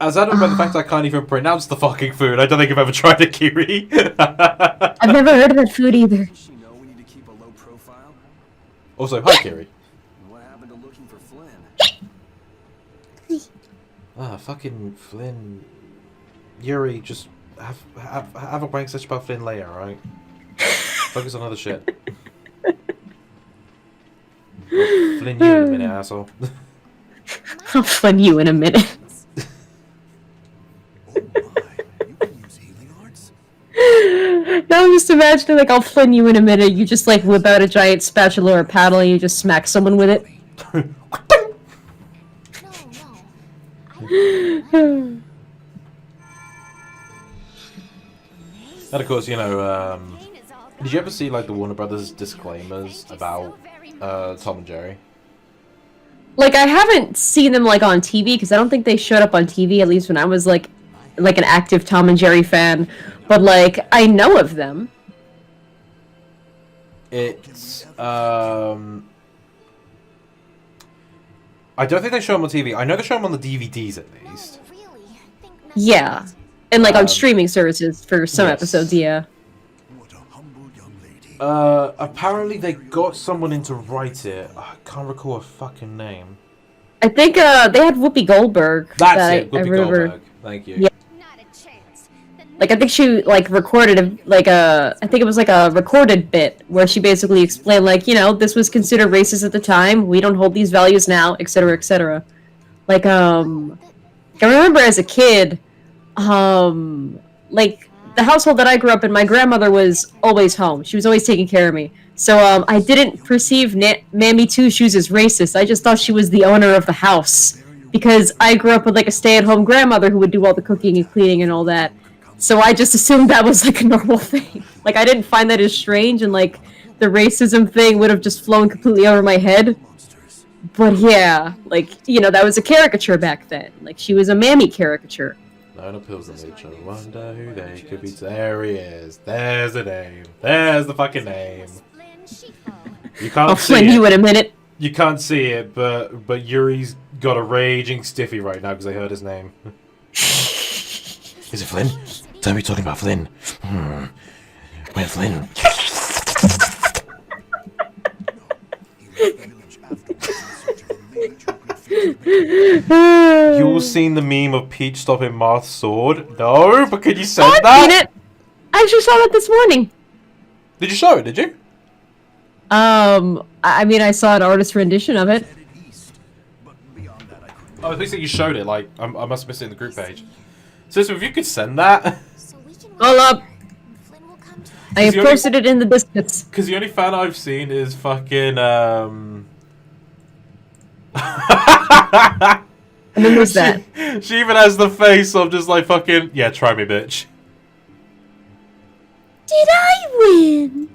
As adamant by the fact I can't even pronounce the fucking food, I don't think I've ever tried a kiri. I've never heard of that food either. Does she know we need to keep a low profile? Also, hi kiri. And what happened to looking for Flynn? Ah, fucking Flynn. Yuri, just have a wank session about Flynn later, alright? Focus on other shit. I'll Flynn you in a minute, asshole. I'll fun you in a minute. Oh my, you can use healing arts? Now I'm just imagining, like, I'll flin you in a minute. You just, like, whip out a giant spatula or paddle and you just smack someone with it. No. And of course, you know, did you ever see, like, the Warner Brothers disclaimers about Tom and Jerry? like I haven't seen them like on TV because I don't think they showed up on TV at least when I was like an active Tom and Jerry fan. But like I know of them. It's I don't think they show them on TV. I know they show them on the DVDs at least. Oh, really? Think nothing Yeah, of it. and like on streaming services for some yes. episodes. Yeah. What a humble young lady. Apparently they got someone in to write it. I can't recall a fucking name. I think they had Whoopi Goldberg. That's that it, Whoopi remember. Goldberg. Thank you. Yeah. Not a chance. Like I think she like recorded I think it was like a recorded bit where she basically explained like, you know, this was considered racist at the time. We don't hold these values now, etc., etc. Like I remember as a kid, like the household that I grew up in, my grandmother was always home. She was always taking care of me. So I didn't perceive Mammy Two Shoes as racist. I just thought she was the owner of the house because I grew up with like a stay-at-home grandmother who would do all the cooking and cleaning and all that. So I just assumed that was like a normal thing. Like I didn't find that as strange, and like the racism thing would have just flown completely over my head. But yeah, like, you know, that was a caricature back then. Like she was a Mammy caricature. Nine appeals in nature. Wonder who they could be. There he is. There's the name. There's the fucking name. You can't I'll see Flynn it. you in a minute. You can't see it, but Yuri's got a raging stiffy right now because they heard his name. Is it Flynn? Tell me talking about Flynn. Where's Flynn? You all seen the meme of Peach stopping Marth's sword? No, but could you send I've that? seen it. I actually saw that this morning. Did you show it? Did you? I mean, I saw an artist rendition of it. Oh, I think that you showed it. Like, I must have missed it in the group page. Sister, if you could send that. So we can Hold up. Flynn will come to us. I have the only- posted it in the biscuits. Because the only fan I've seen is fucking, And then who's that? She even has the face of just like fucking, yeah, try me, bitch. Did I win?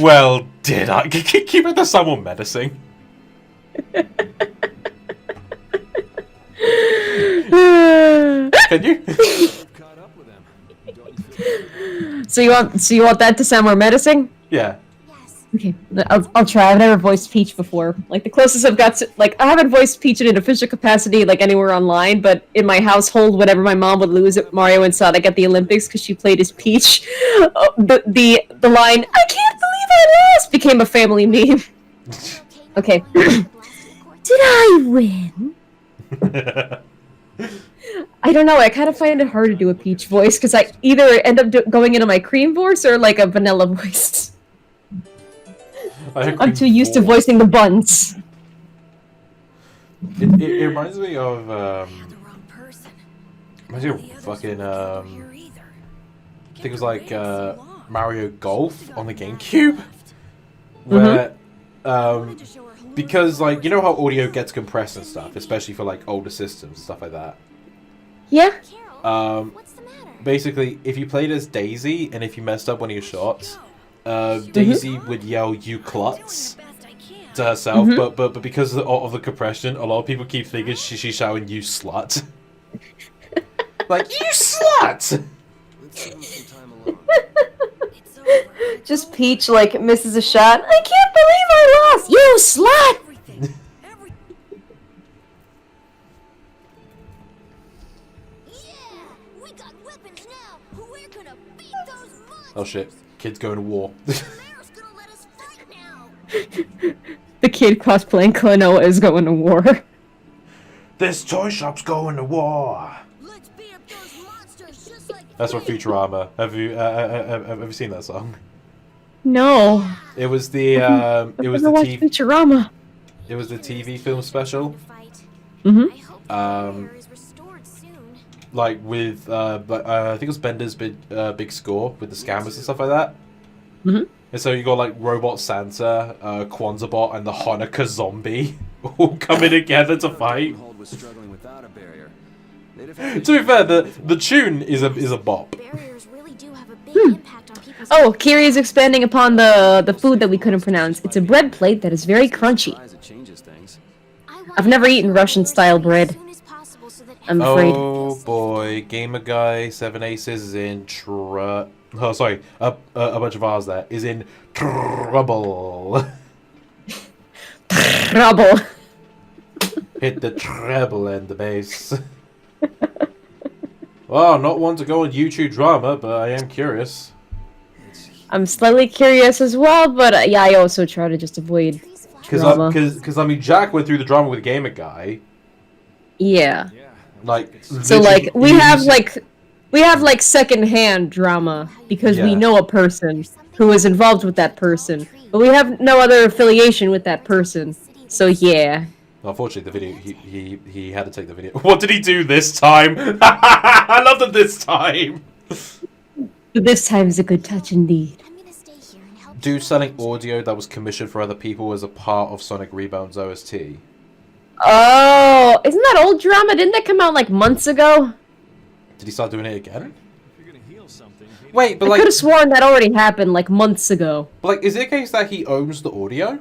Well, did I? Keep it the someone menacing. Can you? Caught up with them. Don't you feel So you want that to sound more menacing? Yeah. Yes. Okay, I'll try. I've never voiced Peach before. Like the closest I've got to, like, I haven't voiced Peach in an official capacity like anywhere online, but in my household, whenever my mom would lose at Mario and Sonic at the Olympics because she played as Peach, the line "I can't believe I lost" became a family meme. Okay. Did I win? I don't know. I kind of find it hard to do a Peach voice because I either end up going into my cream voice or like a vanilla voice. I'm too used to voicing the buns. It reminds me of The wrong person. reminds me of fucking I think it was like Mario Golf on the GameCube, where because like you know how audio gets compressed and stuff, especially for like older systems and stuff like that. Yeah. Carol, what's the matter? Basically, if you played as Daisy and if you messed up one of your shots, Daisy would yell "You klutz" to herself, but because of the compression, a lot of people keep thinking she's shouting "You slut," like "You slut." Let's give him some time alone. It's over. Just Peach like misses a shot. I can't believe I lost. You slut. Everything. Yeah, we got weapons now. We're gonna beat those monsters. Oh shit! Kids going to war. The mayor's gonna let us fight now. The kid cosplaying Klonoa is going to war. This toy shop's going to war. Let's beat up those monsters just like That's from Futurama. Have you seen that song? No. It was the Never watched Futurama. it was the TV film special, fight. Mm-hmm. I hope the Um, mayor is restored soon. like with I think it was Bender's big score with the scammers and stuff like that. Mhm. And so you got like Robot Santa, Kwanzaa and the Hanukkah zombie all coming together to fight. Hold was struggling without a barrier. They'd have had To be fair, the tune is a bop. Barriers really do have a big impact on people's Oh, Kiri is expanding upon the food that we couldn't pronounce. It's a bread plate that is very crunchy. It changes things. I've never eaten Russian-style bread. I'm afraid. Oh boy, Gamer Guy 7 Aces is in a bunch of R's there is in trouble. Trouble. Hit the treble and the bass. Well, not one to go on YouTube drama, but I am curious. I'm slightly curious as well, but yeah, I also try to just avoid drama. Because I mean, Jack went through the drama with Gamer Guy. Yeah. Like, So like we have like secondhand drama because we know a person who is involved with that person, but we have no other affiliation with that person. So yeah. Unfortunately, the video he had to take the video. What did he do this time? I love it this time. This time's a good touch indeed. Dude selling audio that was commissioned for other people as a part of Sonic Rebound's OST. Oh, isn't that old drama? Didn't that come out like months ago? Did he start doing it again? Wait, but I like, could have sworn that already happened like months ago. but like, is it a case that he owns the audio?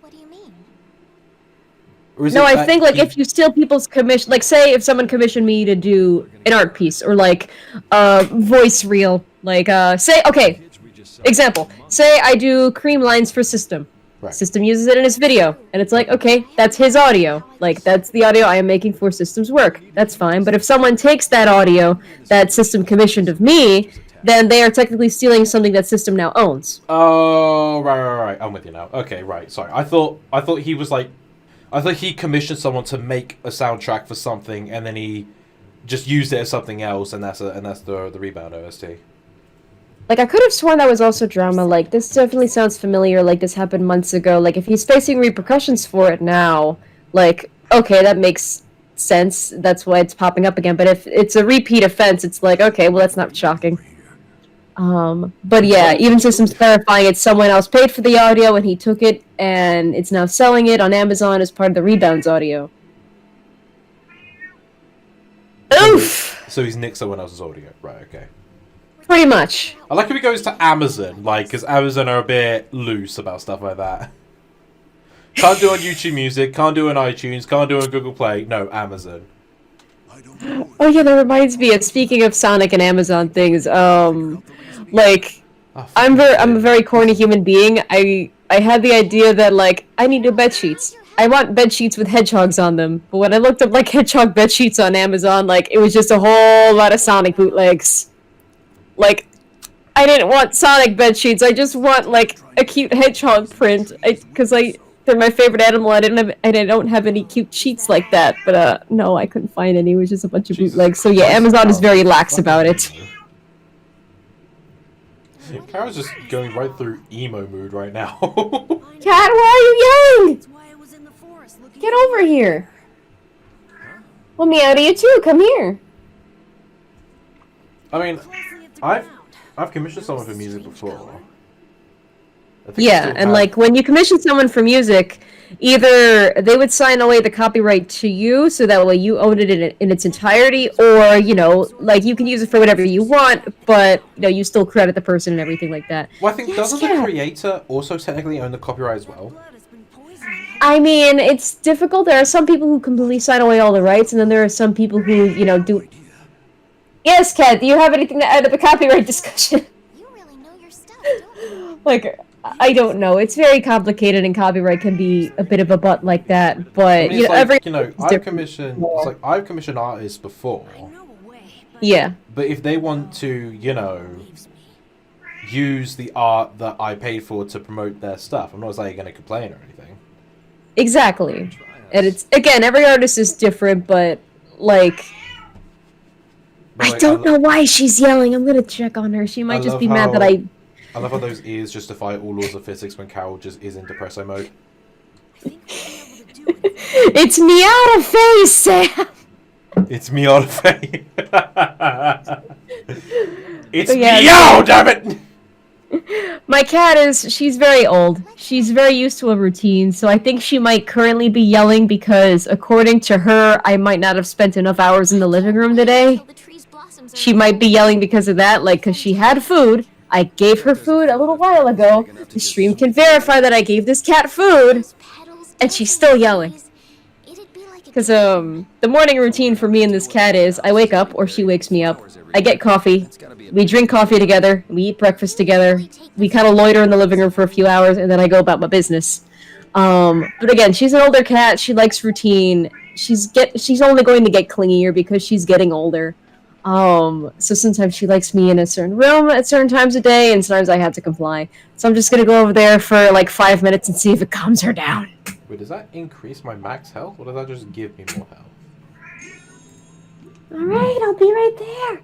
What do you mean? Or is No, it I that think like he- if you steal people's commission, like say if someone commissioned me to do an art piece or like voice reel, like say okay, example, say I do cream lines for System. Right. System uses it in his video, and it's like, okay, that's his audio. Like, that's the audio I am making for System's work. That's fine, but if someone takes that audio that System commissioned of me, then they are technically stealing something that System now owns. Oh, right. I'm with you now. Okay, right. Sorry. I thought he was like, I thought he commissioned someone to make a soundtrack for something, and then he just used it as something else, and that's the Rebound OST. Like, I could have sworn that was also drama. Like, this definitely sounds familiar. Like, this happened months ago. Like, if he's facing repercussions for it now, like, okay, that makes sense. That's why it's popping up again. But if it's a repeat offense, it's like, okay, well, that's not shocking. But yeah, even System's clarifying it's someone else paid for the audio and he took it and it's now selling it on Amazon as part of the Rebounds audio. Oof! So he's nicked someone else's audio. Right, okay. Pretty much. I like if he goes to Amazon, like, because Amazon are a bit loose about stuff like that. Can't do it on YouTube Music, can't do it on iTunes, can't do it on Google Play. No, Amazon. Oh yeah, that reminds me of, speaking of Sonic and Amazon things, like, I'm a very corny human being. I had the idea that, like, I need new bed sheets. I want bed sheets with hedgehogs on them. But when I looked up, like, hedgehog bed sheets on Amazon, like, it was just a whole lot of Sonic bootlegs. Like, I didn't want Sonic bed sheets. I just want, like, a cute hedgehog print. Because they're my favorite animal. I don't have any cute sheets like that. But, no, I couldn't find any. It was just a bunch of bootlegs. So yeah, Amazon is very lax about it. Kara's just going right through emo mood right now. Cat, why are you yelling? Get over here. Well, meow to you too. Come here. I mean, I've commissioned someone for music before. Yeah, and like when you commission someone for music, either they would sign away the copyright to you, so that way you own it in its entirety, or, you know, like you can use it for whatever you want, but, you know, you still credit the person and everything like that. Well, I think, doesn't the creator also technically own the copyright as well? I mean, it's difficult. There are some people who completely sign away all the rights, and then there are some people who, you know, do... Yes, Kat, do you have anything to add to the copyright discussion? You really know your stuff, don't you? Like, I don't know. It's very complicated, and copyright can be a bit of a butt like that. But I mean, you know, I've commissioned artists before. Yeah. But if they want to, you know, use the art that I paid for to promote their stuff, I'm not saying you're going to complain or anything. Exactly. And it's, again, every artist is different, but like, I don't know why she's yelling. I'm gonna check on her. She might just be mad that I love how those ears justify all laws of physics when Carol just is in depresso mode. It's me out of face, Sam! It's me out of face. It's But yeah, meow, damn it! My cat she's very old. She's very used to a routine, so I think she might currently be yelling because, according to her, I might not have spent enough hours in the living room today. She might be yelling because of that, like, because she had food. I gave her food a little while ago. The stream can verify that I gave this cat food, and she's still yelling. like Because the morning routine for me and this cat is I wake up or she wakes me up. I get coffee. We drink coffee together. We eat breakfast together. We kind of loiter in the living room for a few hours, and then I go about my business. But again, she's an older cat. She likes routine. She's only going to get clingier because she's getting older. So sometimes she likes me in a certain room at certain times of day, and sometimes I have to comply. So I'm just gonna go over there for like 5 minutes and see if it calms her down. Wait, does that increase my max health, or does that just give me more health? Alright, I'll be right there.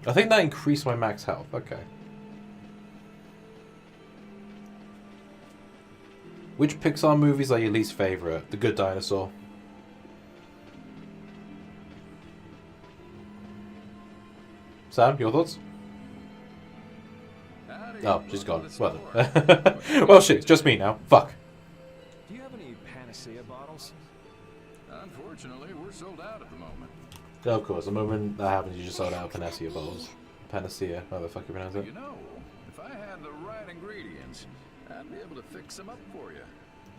I think that increased my max health. Okay. Which Pixar movies are your least favorite? The Good Dinosaur. Sam, your thoughts? Oh, she's gone. Well, well, shit, it's just me now. Fuck. Do you have any panacea bottles? Unfortunately, we're sold out at the moment. Of course, the moment that happens, you just sold out Panacea bottles. Panacea, how the fuck you pronounce it? You know, if I had the right ingredients, I'd be able to fix them up for you.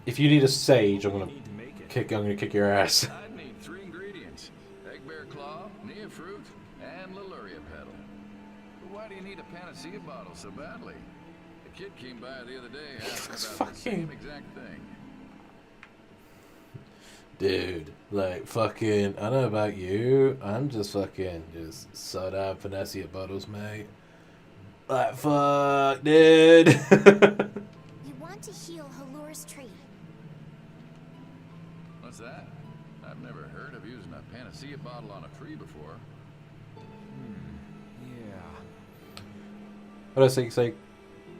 If you need a sage, I'm You gonna need to make it. kick your ass. I'd need 3 ingredients: egg bear claw, nia fruit, and Liluria petal. But why do you need a panacea bottle so badly? A kid came by the other day asking about the same exact thing. Dude, like, fucking, I don't know about you, I'm just sold out Panacea bottles, mate. Like, fuck, dude. You want to heal Halur's tree. What's that? I've never heard of using a panacea bottle on a tree before. Yeah. What did I say?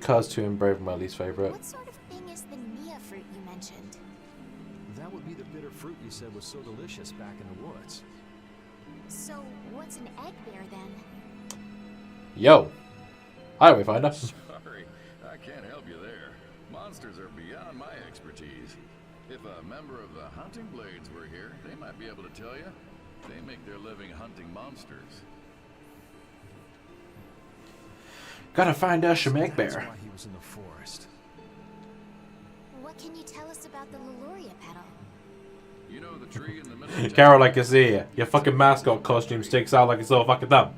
Cars 2 and Brave are my least favourite. What sort of thing is the nia fruit you mentioned? That would be the bitter fruit you said was so delicious back in the woods. So, what's an egg bear then? Yo. Hi, Wayfinder. Sorry, I can't help you there. Monsters are beyond my expertise. If a member of the hunting blades were here, they might be able to tell you. They make their living hunting monsters. Gotta find a Shemek That's Bear. why he was in the forest. What can you tell us about the Liluria petal? You know the tree in the middle of Carol, I can see you. Your fucking mascot costume sticks out like it's little fucking thumb.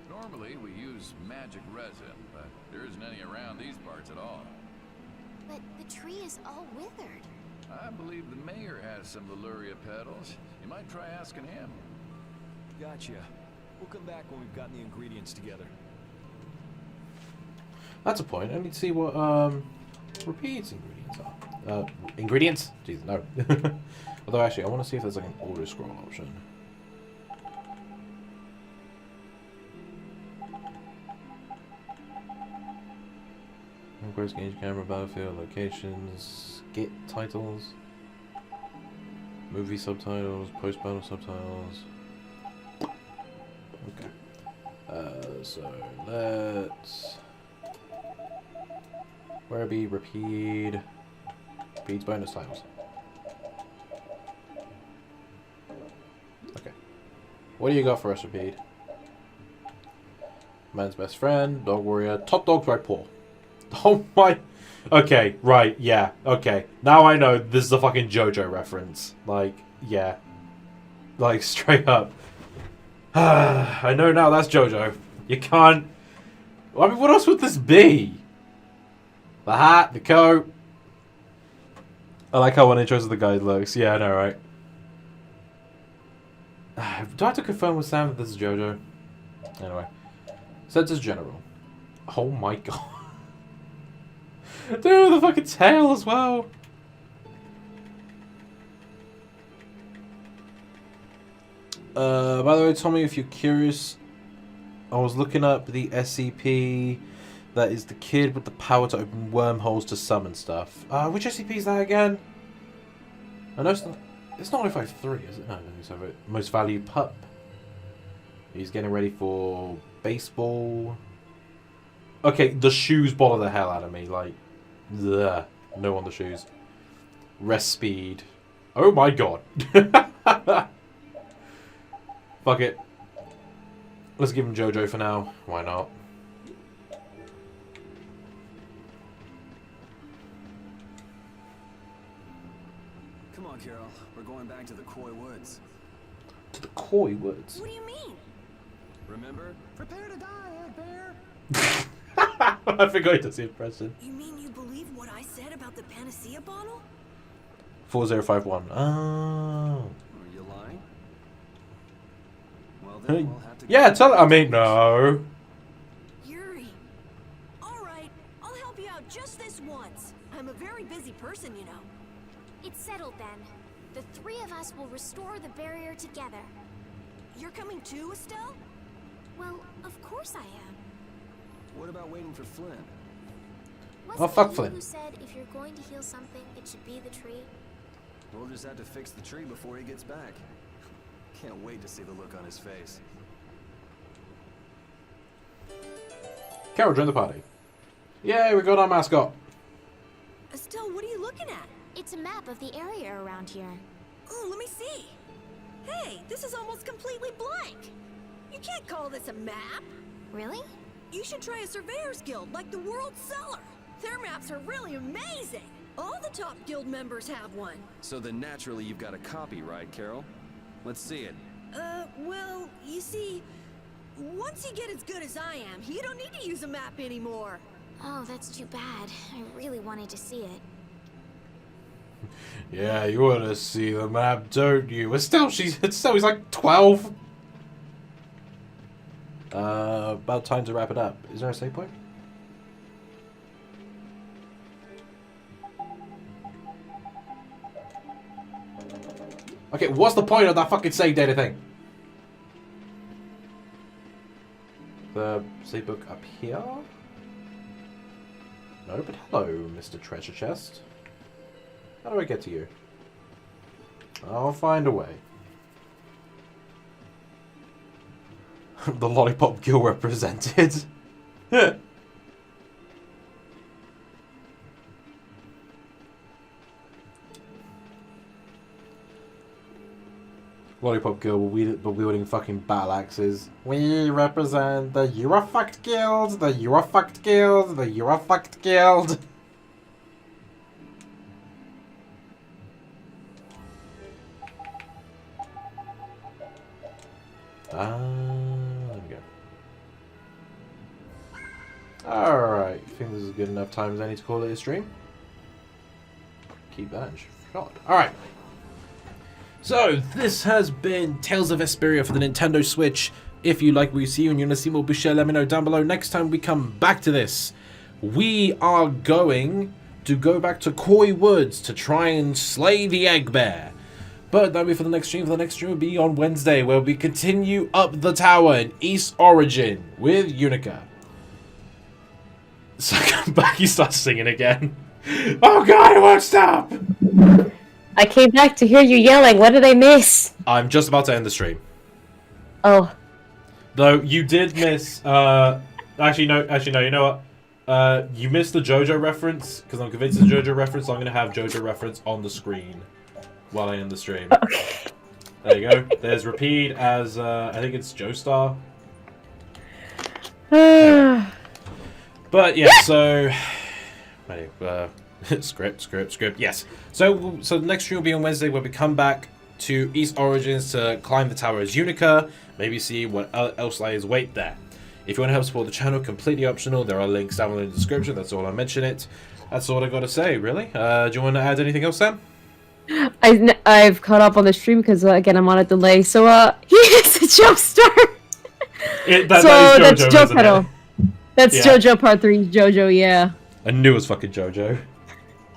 Normally we use magic resin, but there isn't any around these parts at all. But the tree is all withered. I believe the mayor has some Liluria petals. You might try asking him. Gotcha. We'll come back when we've gotten the ingredients together. That's a point. I need to see what repeats ingredients are. Ingredients? Jeez, no. Although actually, I want to see if there's like an auto scroll option. Gross gauge camera, battlefield, locations, get titles, movie subtitles, post battle subtitles. Okay. So let's. Where be repeat? Repeats bonus titles. Okay. What do you got for us, repeat? Man's best friend, dog warrior, top dog's right paw. Oh my. Okay, right, yeah, okay. Now I know this is a fucking JoJo reference. Like, yeah. Like, straight up. I know now that's JoJo. You can't. I mean, what else would this be? The hat, the coat. I like how one intros of the guy looks. Yeah, I know, right? Do I have to confirm with Sam that this is JoJo? Anyway. Census General. Oh my god. Dude, the fucking tail as well. By the way, Tommy, if you're curious, I was looking up the SCP that is the kid with the power to open wormholes to summon stuff. Which SCP is that again? I know it's not 053, is it? No, let's have it. Most valued pup. He's getting ready for baseball. Okay, the shoes bother the hell out of me. Like, ugh, no on the shoes. Rest speed. Oh my god. Fuck it. Let's give him JoJo for now. Why not? Come on, Carol. We're going back to the Koi Woods. To the Koi Woods. What do you mean? Remember? Prepare to die, Ed Bear. I forgot he does the impression. You mean you believe what I said about the panacea bottle? 4051. Oh. Are you lying? Well, then we'll have to Yeah, tell I mean, no. Yuri. All right, I'll help you out just this once. I'm a very busy person, you know. It's settled then. The three of us will restore the barrier together. You're coming too, Estelle? Well, of course I am. What about waiting for Flynn? Wasn't fuck it you Flynn. who said if you're going to heal something, it should be the tree? We'll just have to fix the tree before he gets back. Can't wait to see the look on his face. Carol, join the party. Yay, we got our mascot. Estelle, what are you looking at? It's a map of the area around here. Oh, let me see. Hey, this is almost completely blank. You can't call this a map. Really? You should try a surveyor's guild like the World Cellar. Their maps are really amazing. All the top guild members have one. So then naturally you've got a copy, right, Carol? Let's see it. Well, you see, once you get as good as I am, you don't need to use a map anymore. Oh, that's too bad. I really wanted to see it. Yeah, you want to see the map, don't you? Estelle, he's like 12. About time to wrap it up. Is there a save point? Okay, what's the point of that fucking save data thing? The save book up here? No, but hello, Mr. Treasure Chest. How do I get to you? I'll find a way. The Lollipop Guild represented. Lollipop Guild wielding fucking battle axes. We represent the You Are Fucked Guild, the You Are Fucked Guild, the You Are Fucked Guild. There we go. Alright, I think this is good enough time as any to call it a stream. Keep that shot. Alright. So, this has been Tales of Vesperia for the Nintendo Switch. If you like what you see and you want to see more, be sure to let me know down below. Next time we come back to this, we are going to go back to Koi Woods to try and slay the Egg Bear. But that'll be for the next stream. For the next stream will be on Wednesday, where we continue up the tower in East Origin with Unica. So come back, he starts singing again. Oh god, it won't stop! I came back to hear you yelling. What did I miss? I'm just about to end the stream. Oh. Though you did miss. Actually no. You know what? You missed the JoJo reference because I'm convinced it's a JoJo reference. So I'm gonna have JoJo reference on the screen while I end the stream. Okay. There you go. There's repeat as I think it's Joestar. Anyway. But yeah, so script. Yes. So the next stream will be on Wednesday, where we come back to East Origins to climb the tower as Unica. Maybe see what else lies wait there. If you want to help support the channel, completely optional. There are links down in the description. That's all I mention it. That's all I got to say, really. Do you want to add anything else, Sam? I've caught up on the stream because again I'm on a delay. So he is a Joestar. That's JoJo. That's yeah. JoJo Part 3. JoJo, yeah. I knew it was fucking JoJo.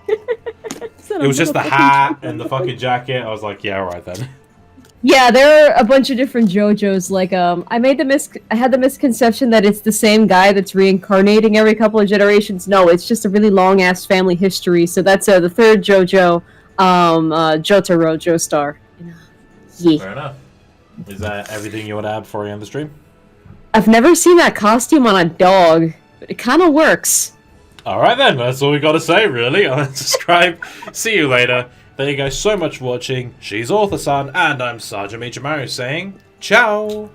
It was just the hat and the fucking jacket. I was like, yeah, alright then. Yeah, there are a bunch of different JoJos. Like, I had the misconception that it's the same guy that's reincarnating every couple of generations. No, it's just a really long ass family history. So that's the third JoJo, Jotaro Joestar. Yeah. Fair enough. Is that everything you want to add before we end the stream? I've never seen that costume on a dog, but it kind of works. Alright then, that's all we got to say, really. I'll subscribe. See you later. Thank you guys so much for watching. She's Author-san, and I'm Sergeant Major Mario saying, ciao!